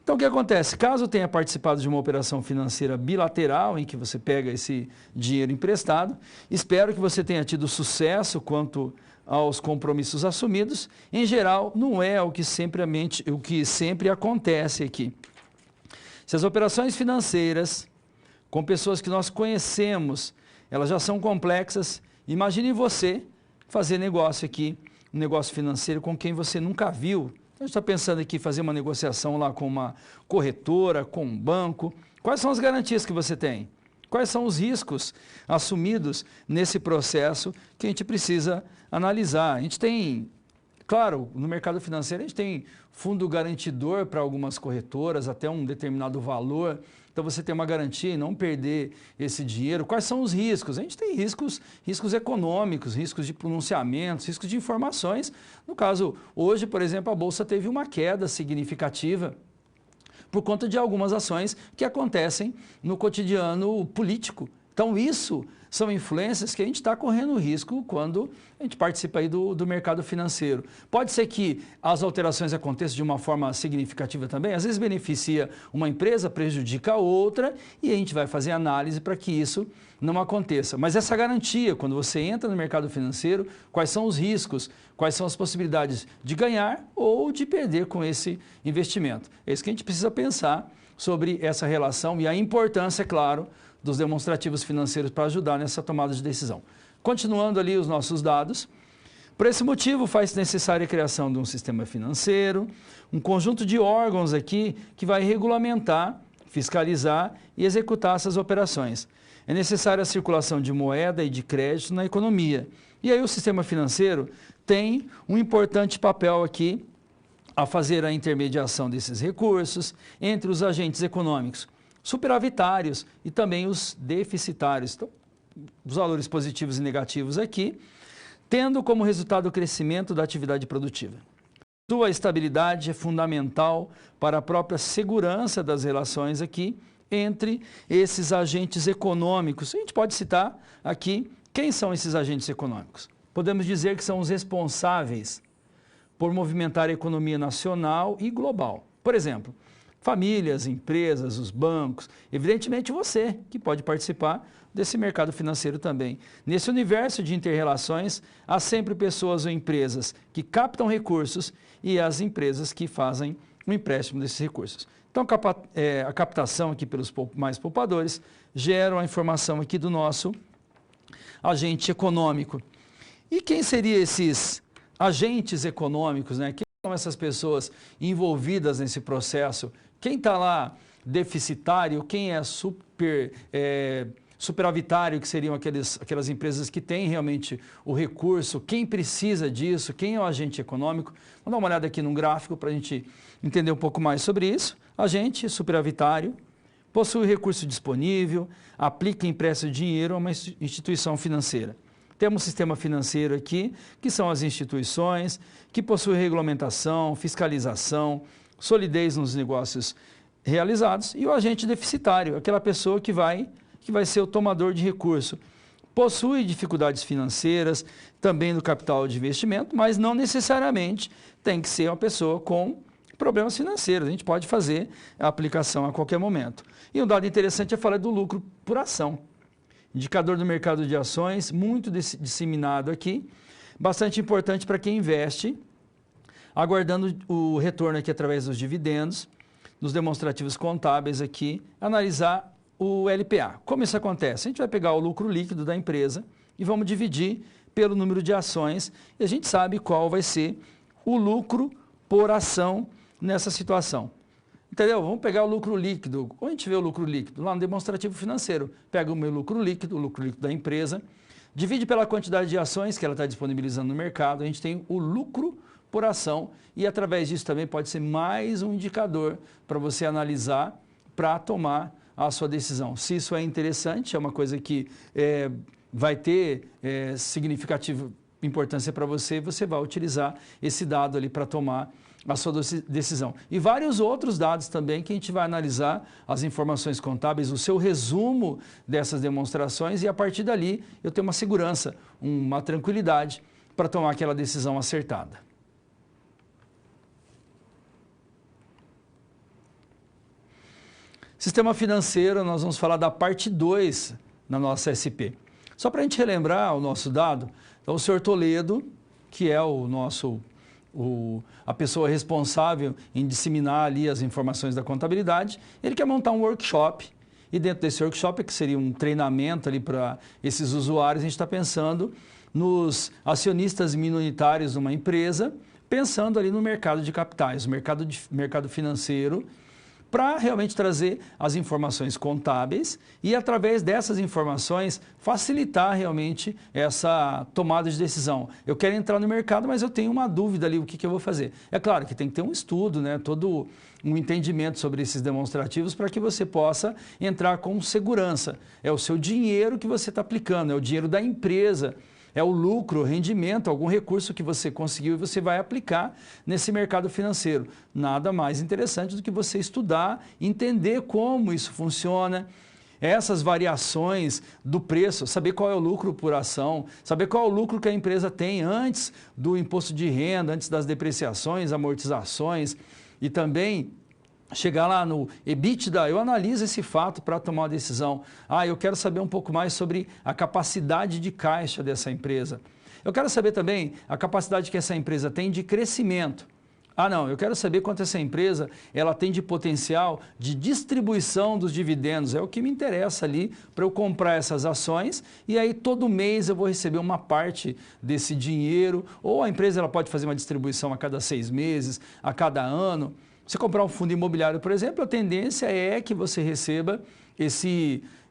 Então, o que acontece? Caso tenha participado de uma operação financeira bilateral em que você pega esse dinheiro emprestado, espero que você tenha tido sucesso quanto aos compromissos assumidos. Em geral, não é o que sempre acontece aqui. Se as operações financeiras com pessoas que nós conhecemos, elas já são complexas, imagine você fazer negócio aqui, um negócio financeiro com quem você nunca viu. A gente está pensando aqui em fazer uma negociação lá com uma corretora, com um banco. Quais são as garantias que você tem? Quais são os riscos assumidos nesse processo que a gente precisa analisar? A gente tem, claro, no mercado financeiro a gente tem fundo garantidor para algumas corretoras até um determinado valor. Então você tem uma garantia e não perder esse dinheiro. Quais são os riscos? A gente tem riscos econômicos, riscos de pronunciamentos, riscos de informações. No caso, hoje, por exemplo, a Bolsa teve uma queda significativa por conta de algumas ações que acontecem no cotidiano político. Então isso são influências que a gente está correndo risco quando a gente participa aí do mercado financeiro. Pode ser que as alterações aconteçam de uma forma significativa também, às vezes beneficia uma empresa, prejudica a outra e a gente vai fazer análise para que isso não aconteça. Mas essa garantia, quando você entra no mercado financeiro, quais são os riscos, quais são as possibilidades de ganhar ou de perder com esse investimento. É isso que a gente precisa pensar sobre essa relação e a importância, é claro, dos demonstrativos financeiros para ajudar nessa tomada de decisão. Continuando ali os nossos dados, por esse motivo faz necessária a criação de um sistema financeiro, um conjunto de órgãos aqui que vai regulamentar, fiscalizar e executar essas operações. É necessária a circulação de moeda e de crédito na economia. E aí o sistema financeiro tem um importante papel aqui a fazer a intermediação desses recursos entre os agentes econômicos superavitários e também os deficitários. Então, os valores positivos e negativos aqui, tendo como resultado o crescimento da atividade produtiva. Sua estabilidade é fundamental para a própria segurança das relações aqui entre esses agentes econômicos. A gente pode citar aqui quem são esses agentes econômicos. Podemos dizer que são os responsáveis por movimentar a economia nacional e global. Por exemplo, famílias, empresas, os bancos, evidentemente você que pode participar desse mercado financeiro também. Nesse universo de inter-relações, há sempre pessoas ou empresas que captam recursos e as empresas que fazem o empréstimo desses recursos. Então, a captação aqui pelos mais poupadores gera a informação aqui do nosso agente econômico. E quem seriam esses agentes econômicos, né? Quem são essas pessoas envolvidas nesse processo? Quem está lá deficitário, quem é superavitário, que seriam aquelas empresas que têm realmente o recurso, quem precisa disso, quem é o agente econômico. Vamos dar uma olhada aqui num gráfico para a gente entender um pouco mais sobre isso. Agente superavitário possui recurso disponível, aplica e empresta dinheiro a uma instituição financeira. Temos um sistema financeiro aqui, que são as instituições, que possuem regulamentação, fiscalização, solidez nos negócios realizados, e o agente deficitário, aquela pessoa que vai ser o tomador de recurso. Possui dificuldades financeiras, também no capital de investimento, mas não necessariamente tem que ser uma pessoa com problemas financeiros. A gente pode fazer a aplicação a qualquer momento. E um dado interessante é falar do lucro por ação. Indicador do mercado de ações, muito disseminado aqui, bastante importante para quem investe, aguardando o retorno aqui através dos dividendos, nos demonstrativos contábeis aqui, analisar o LPA. Como isso acontece? A gente vai pegar o lucro líquido da empresa e vamos dividir pelo número de ações e a gente sabe qual vai ser o lucro por ação nessa situação. Entendeu? Vamos pegar o lucro líquido. Onde a gente vê o lucro líquido? Lá no demonstrativo financeiro. Pega o meu lucro líquido da empresa, divide pela quantidade de ações que ela está disponibilizando no mercado, a gente tem o lucro por ação e através disso também pode ser mais um indicador para você analisar para tomar a sua decisão. Se isso é interessante, é uma coisa que vai ter significativa importância para você, você vai utilizar esse dado ali para tomar a sua decisão. E vários outros dados também que a gente vai analisar, as informações contábeis, o seu resumo dessas demonstrações e a partir dali eu tenho uma segurança, uma tranquilidade para tomar aquela decisão acertada. Sistema financeiro, nós vamos falar da parte 2 na nossa SP. Só para a gente relembrar o nosso dado, então o senhor Toledo, que é a pessoa responsável em disseminar ali as informações da contabilidade, ele quer montar um workshop e dentro desse workshop, que seria um treinamento ali para esses usuários, a gente está pensando nos acionistas minoritários de uma empresa, pensando ali no mercado de capitais, no mercado financeiro, para realmente trazer as informações contábeis e, através dessas informações, facilitar realmente essa tomada de decisão. Eu quero entrar no mercado, mas eu tenho uma dúvida ali, o que eu vou fazer? É claro que tem que ter um estudo, né? Todo um entendimento sobre esses demonstrativos para que você possa entrar com segurança. É o seu dinheiro que você está aplicando, é o dinheiro da empresa, é o lucro, o rendimento, algum recurso que você conseguiu e você vai aplicar nesse mercado financeiro. Nada mais interessante do que você estudar, entender como isso funciona, essas variações do preço, saber qual é o lucro por ação, saber qual é o lucro que a empresa tem antes do imposto de renda, antes das depreciações, amortizações e também chegar lá no EBITDA, eu analiso esse fato para tomar uma decisão. Eu quero saber um pouco mais sobre a capacidade de caixa dessa empresa. Eu quero saber também a capacidade que essa empresa tem de crescimento. Não, eu quero saber quanto essa empresa ela tem de potencial de distribuição dos dividendos. É o que me interessa ali para eu comprar essas ações e aí todo mês eu vou receber uma parte desse dinheiro. Ou a empresa ela pode fazer uma distribuição a cada 6 meses, a cada ano. Se comprar um fundo imobiliário, por exemplo, a tendência é que você receba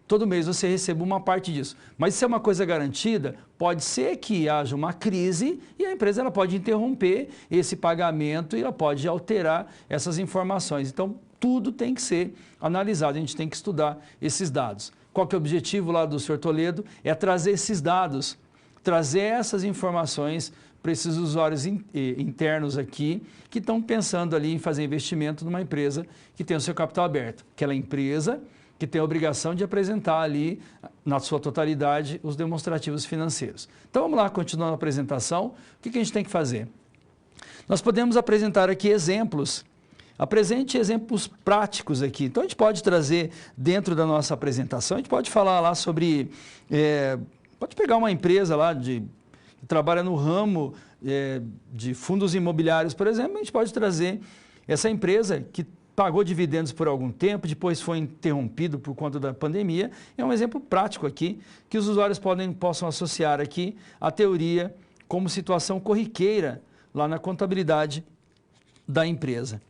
todo mês você receba uma parte disso. Mas se é uma coisa garantida, pode ser que haja uma crise e a empresa ela pode interromper esse pagamento e ela pode alterar essas informações. Então, tudo tem que ser analisado, a gente tem que estudar esses dados. Qual que é o objetivo lá do Sr. Toledo? É trazer esses dados, trazer essas informações para esses usuários internos aqui que estão pensando ali em fazer investimento numa empresa que tem o seu capital aberto. Aquela empresa que tem a obrigação de apresentar ali, na sua totalidade, os demonstrativos financeiros. Então vamos lá, continuando a apresentação, o que a gente tem que fazer? Nós podemos apresentar aqui exemplos. Apresente exemplos práticos aqui. Então a gente pode trazer dentro da nossa apresentação, a gente pode falar lá sobre, pode pegar uma empresa lá que trabalha no ramo de fundos imobiliários, por exemplo, a gente pode trazer essa empresa que pagou dividendos por algum tempo, depois foi interrompido por conta da pandemia. É um exemplo prático aqui, que os usuários possam associar aqui a teoria como situação corriqueira lá na contabilidade da empresa.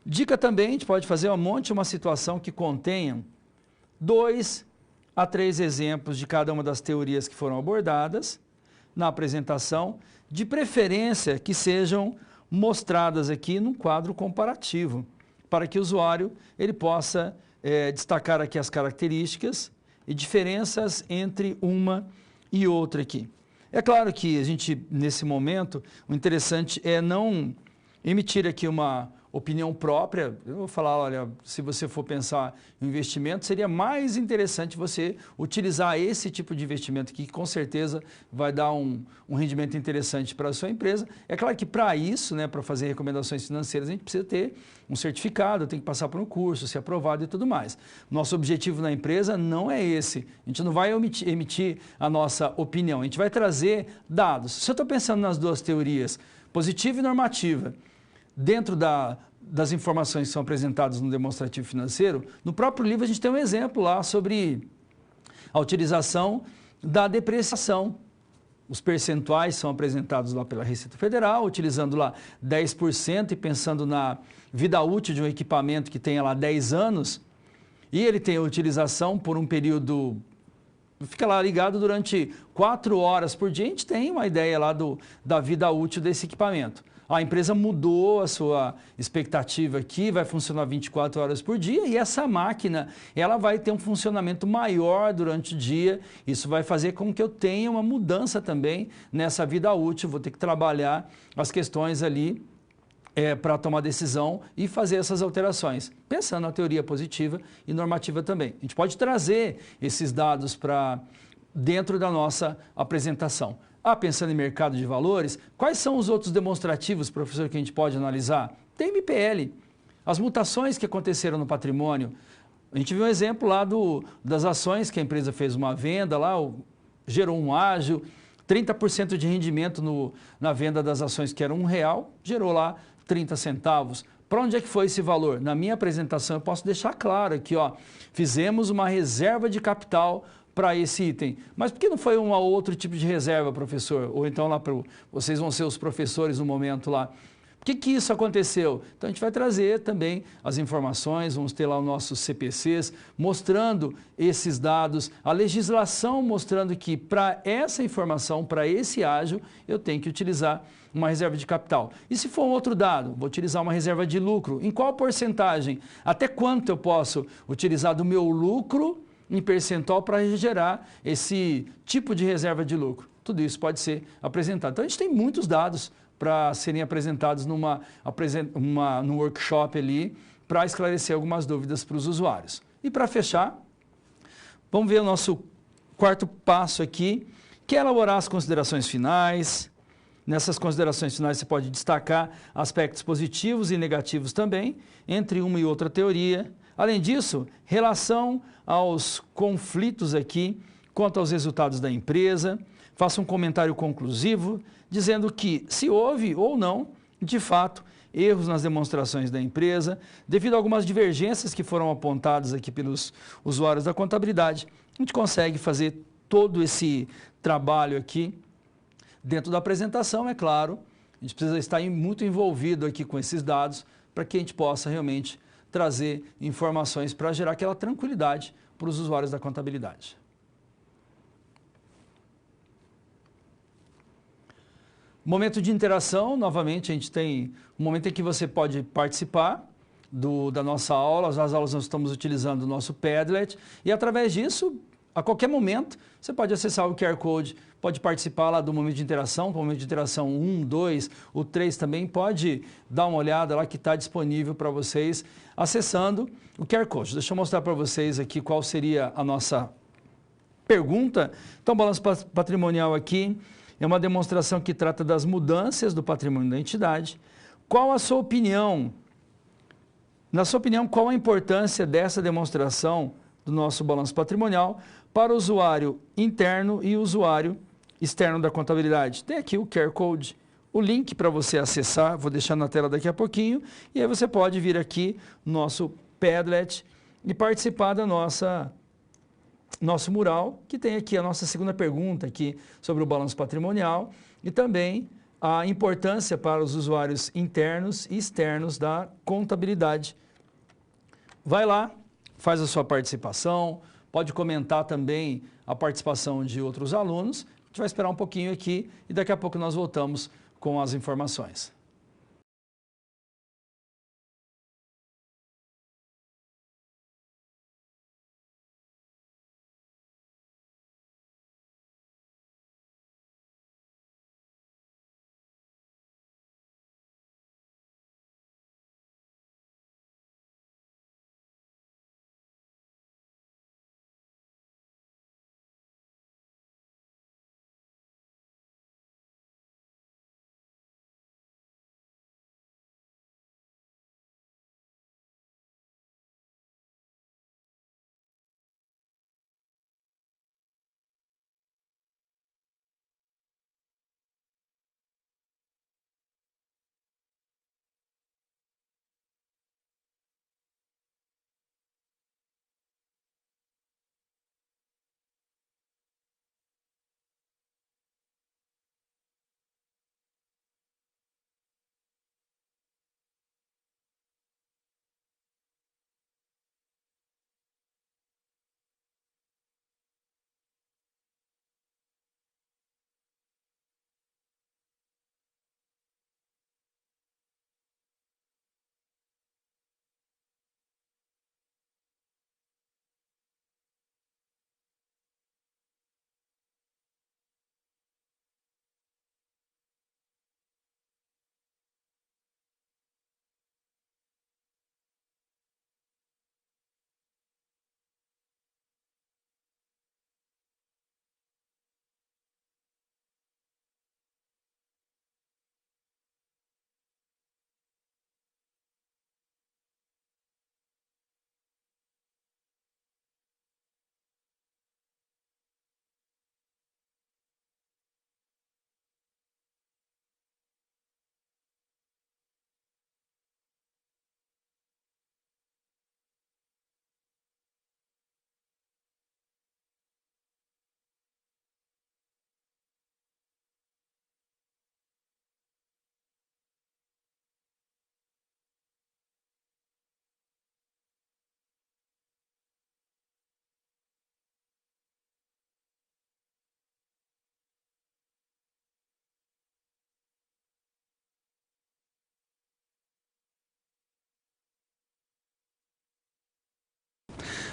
Dica também, a gente pode fazer uma situação que contenha 2 a 3 exemplos de cada uma das teorias que foram abordadas na apresentação, de preferência que sejam mostradas aqui num quadro comparativo, para que o usuário ele possa destacar aqui as características e diferenças entre uma e outra aqui. É claro que a gente, nesse momento, o interessante é não emitir aqui uma opinião própria. Eu vou falar, olha, se você for pensar em investimento, seria mais interessante você utilizar esse tipo de investimento aqui, que com certeza vai dar um rendimento interessante para a sua empresa. É claro que para isso, né, para fazer recomendações financeiras, a gente precisa ter um certificado, tem que passar por um curso, ser aprovado e tudo mais. Nosso objetivo na empresa não é esse. A gente não vai emitir a nossa opinião, a gente vai trazer dados. Se eu estou pensando nas duas teorias, positiva e normativa, dentro das informações que são apresentadas no demonstrativo financeiro, no próprio livro a gente tem um exemplo lá sobre a utilização da depreciação. Os percentuais são apresentados lá pela Receita Federal, utilizando lá 10% e pensando na vida útil de um equipamento que tenha lá 10 anos, e ele tem a utilização por um período, fica lá ligado durante 4 horas por dia, a gente tem uma ideia lá da vida útil desse equipamento. A empresa mudou a sua expectativa aqui, vai funcionar 24 horas por dia e essa máquina ela vai ter um funcionamento maior durante o dia. Isso vai fazer com que eu tenha uma mudança também nessa vida útil. Vou ter que trabalhar as questões ali para tomar decisão e fazer essas alterações, pensando na teoria positiva e normativa também. A gente pode trazer esses dados para dentro da nossa apresentação. Pensando em mercado de valores, quais são os outros demonstrativos, professor, que a gente pode analisar? Tem MPL, as mutações que aconteceram no patrimônio. A gente viu um exemplo lá das ações que a empresa fez uma venda lá, gerou um ágio, 30% de rendimento na venda das ações que eram R$1, gerou lá 30 centavos. Para onde é que foi esse valor? Na minha apresentação eu posso deixar claro aqui, fizemos uma reserva de capital para esse item. Mas por que não foi um outro tipo de reserva, professor? Ou então lá vocês vão ser os professores no momento lá. Por que isso aconteceu? Então a gente vai trazer também as informações, vamos ter lá os nossos CPCs mostrando esses dados, a legislação mostrando que para essa informação, para esse ágio, eu tenho que utilizar uma reserva de capital. E se for um outro dado, vou utilizar uma reserva de lucro. Em qual porcentagem? Até quanto eu posso utilizar do meu lucro em percentual para gerar esse tipo de reserva de lucro? Tudo isso pode ser apresentado. Então a gente tem muitos dados para serem apresentados num workshop ali, para esclarecer algumas dúvidas para os usuários. E para fechar, vamos ver o nosso quarto passo aqui, que é elaborar as considerações finais. Nessas considerações finais você pode destacar aspectos positivos e negativos também, entre uma e outra teoria. Além disso, relação aos conflitos aqui quanto aos resultados da empresa. Faça um comentário conclusivo, dizendo que se houve ou não, de fato, erros nas demonstrações da empresa, devido a algumas divergências que foram apontadas aqui pelos usuários da contabilidade, a gente consegue fazer todo esse trabalho aqui dentro da apresentação, é claro. A gente precisa estar muito envolvido aqui com esses dados para que a gente possa realmente trazer informações para gerar aquela tranquilidade para os usuários da contabilidade. Momento de interação, novamente, a gente tem um momento em que você pode participar da nossa aula. As aulas nós estamos utilizando o nosso Padlet e através disso, a qualquer momento, você pode acessar o QR Code, pode participar lá do momento de interação, o momento de interação 1, 2, o 3 também, pode dar uma olhada lá que está disponível para vocês acessando o QR Code. Deixa eu mostrar para vocês aqui qual seria a nossa pergunta. Então, balanço patrimonial aqui é uma demonstração que trata das mudanças do patrimônio da entidade. Qual a sua opinião? Na sua opinião, qual a importância dessa demonstração do nosso balanço patrimonial para o usuário interno e o usuário externo da contabilidade? Tem aqui o QR Code, o link para você acessar, vou deixar na tela daqui a pouquinho, e aí você pode vir aqui no nosso Padlet e participar da nosso mural, que tem aqui a nossa segunda pergunta aqui sobre o balanço patrimonial e também a importância para os usuários internos e externos da contabilidade. Vai lá, faz a sua participação, pode comentar também a participação de outros alunos. A gente vai esperar um pouquinho aqui e daqui a pouco nós voltamos com as informações.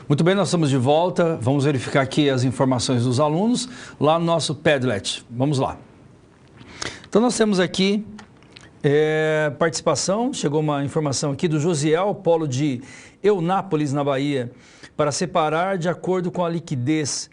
Muito bem, nós estamos de volta. Vamos verificar aqui as informações dos alunos lá no nosso Padlet. Vamos lá. Então, nós temos aqui participação. Chegou uma informação aqui do Josiel, polo de Eunápolis, na Bahia, para separar de acordo com a liquidez.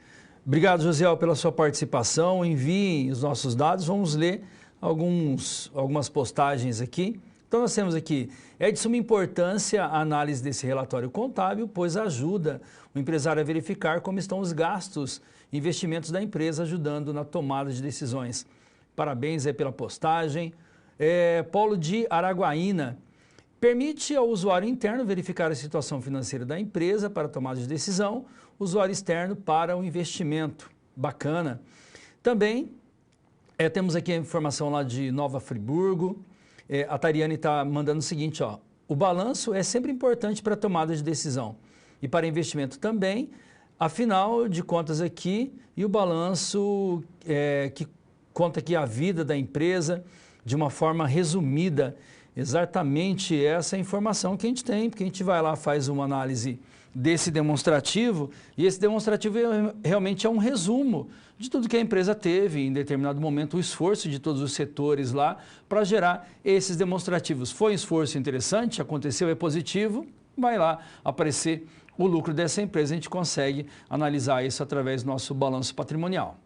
Obrigado, Josiel, pela sua participação. Enviem os nossos dados. Vamos ler algumas postagens aqui. Então, nós temos aqui, é de suma importância a análise desse relatório contábil, pois ajuda o empresário a verificar como estão os gastos e investimentos da empresa, ajudando na tomada de decisões. Parabéns aí pela postagem. Polo de Araguaína, permite ao usuário interno verificar a situação financeira da empresa para tomada de decisão, usuário externo para o investimento. Bacana. Também temos aqui a informação lá de Nova Friburgo. A Tariane está mandando o seguinte, ó, o balanço é sempre importante para a tomada de decisão e para investimento também, afinal de contas aqui, e o balanço que conta aqui a vida da empresa de uma forma resumida, exatamente essa informação que a gente tem, porque a gente vai lá, faz uma análise desse demonstrativo, e esse demonstrativo realmente é um resumo de tudo que a empresa teve em determinado momento, o esforço de todos os setores lá para gerar esses demonstrativos. Foi um esforço interessante, aconteceu, é positivo, vai lá aparecer o lucro dessa empresa, a gente consegue analisar isso através do nosso balanço patrimonial.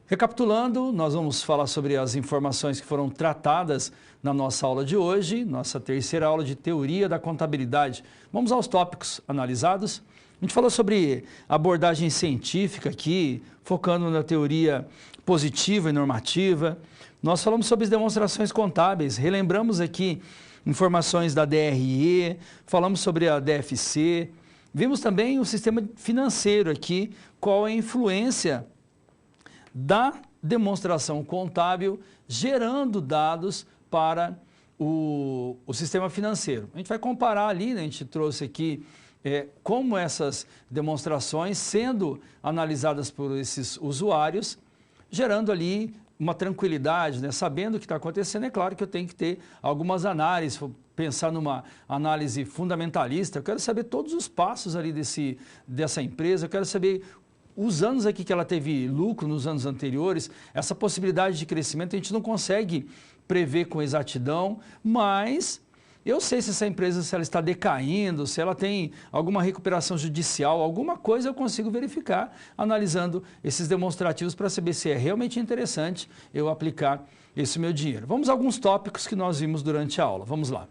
Recapitulando, nós vamos falar sobre as informações que foram tratadas na nossa aula de hoje, nossa terceira aula de teoria da contabilidade. Vamos aos tópicos analisados. A gente falou sobre abordagem científica aqui, focando na teoria positiva e normativa. Nós falamos sobre as demonstrações contábeis, relembramos aqui informações da DRE, falamos sobre a DFC, vimos também o sistema financeiro aqui, qual é a influência da demonstração contábil gerando dados para o sistema financeiro. A gente vai comparar ali, né, a gente trouxe aqui como essas demonstrações sendo analisadas por esses usuários, gerando ali uma tranquilidade, né, sabendo o que está acontecendo. É claro que eu tenho que ter algumas análises, pensar numa análise fundamentalista, eu quero saber todos os passos ali dessa empresa, eu quero saber os anos aqui que ela teve lucro nos anos anteriores, essa possibilidade de crescimento a gente não consegue prever com exatidão, mas eu sei se essa empresa, se ela está decaindo, se ela tem alguma recuperação judicial, alguma coisa eu consigo verificar analisando esses demonstrativos para saber se é realmente interessante eu aplicar esse meu dinheiro. Vamos a alguns tópicos que nós vimos durante a aula, vamos lá.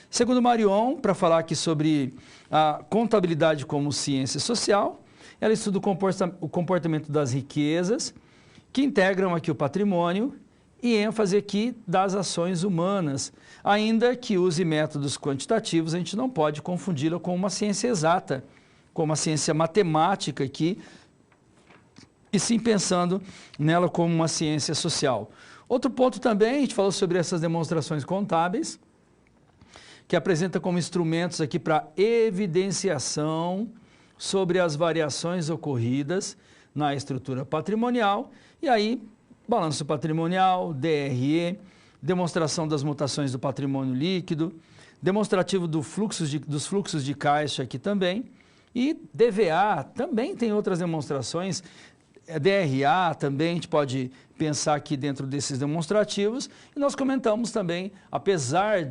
Segundo Marion, para falar aqui sobre a contabilidade como ciência social, ela estuda o comportamento das riquezas, que integram aqui o patrimônio, e ênfase aqui das ações humanas. Ainda que use métodos quantitativos, a gente não pode confundi-la com uma ciência exata, com uma ciência matemática aqui, e sim pensando nela como uma ciência social. Outro ponto também, a gente falou sobre essas demonstrações contábeis, que apresenta como instrumentos aqui para evidenciação sobre as variações ocorridas na estrutura patrimonial, e aí balanço patrimonial, DRE, demonstração das mutações do patrimônio líquido, demonstrativo dos fluxos de caixa aqui também, e DVA também tem outras demonstrações, DRA também a gente pode pensar aqui dentro desses demonstrativos, e nós comentamos também, apesar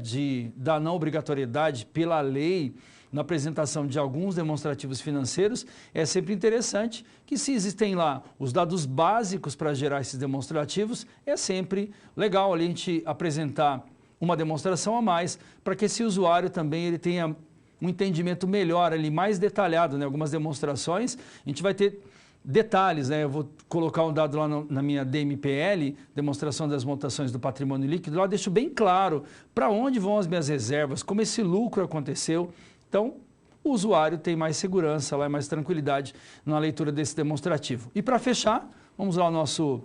da não obrigatoriedade pela lei na apresentação de alguns demonstrativos financeiros, é sempre interessante que, se existem lá os dados básicos para gerar esses demonstrativos, é sempre legal ali a gente apresentar uma demonstração a mais, para que esse usuário também ele tenha um entendimento melhor, ali, mais detalhado, né? Algumas demonstrações, a gente vai ter detalhes, né? Eu vou colocar um dado lá na minha DMPL, demonstração das mutações do patrimônio líquido, lá deixo bem claro para onde vão as minhas reservas, como esse lucro aconteceu. Então, o usuário tem mais segurança, lá, mais tranquilidade na leitura desse demonstrativo. E para fechar, vamos lá ao nosso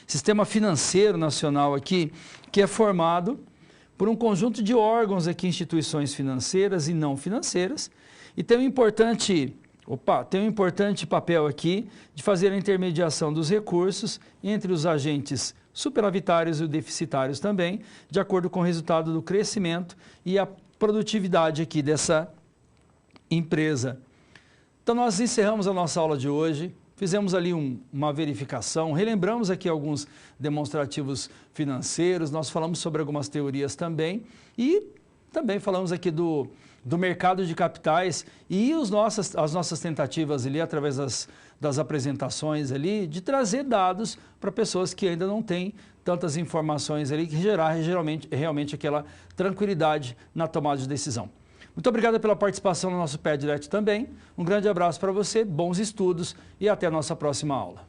sistema financeiro nacional aqui, que é formado por um conjunto de órgãos aqui, instituições financeiras e não financeiras, e tem um importante Tem um importante papel aqui de fazer a intermediação dos recursos entre os agentes superavitários e deficitários também, de acordo com o resultado do crescimento e a produtividade aqui dessa empresa. Então nós encerramos a nossa aula de hoje, fizemos ali uma verificação, relembramos aqui alguns demonstrativos financeiros, nós falamos sobre algumas teorias também e também falamos aqui do mercado de capitais e as nossas tentativas ali, através das apresentações ali, de trazer dados para pessoas que ainda não têm tantas informações ali, que gerar realmente aquela tranquilidade na tomada de decisão. Muito obrigado pela participação no nosso PED Direct também. Um grande abraço para você, bons estudos e até a nossa próxima aula.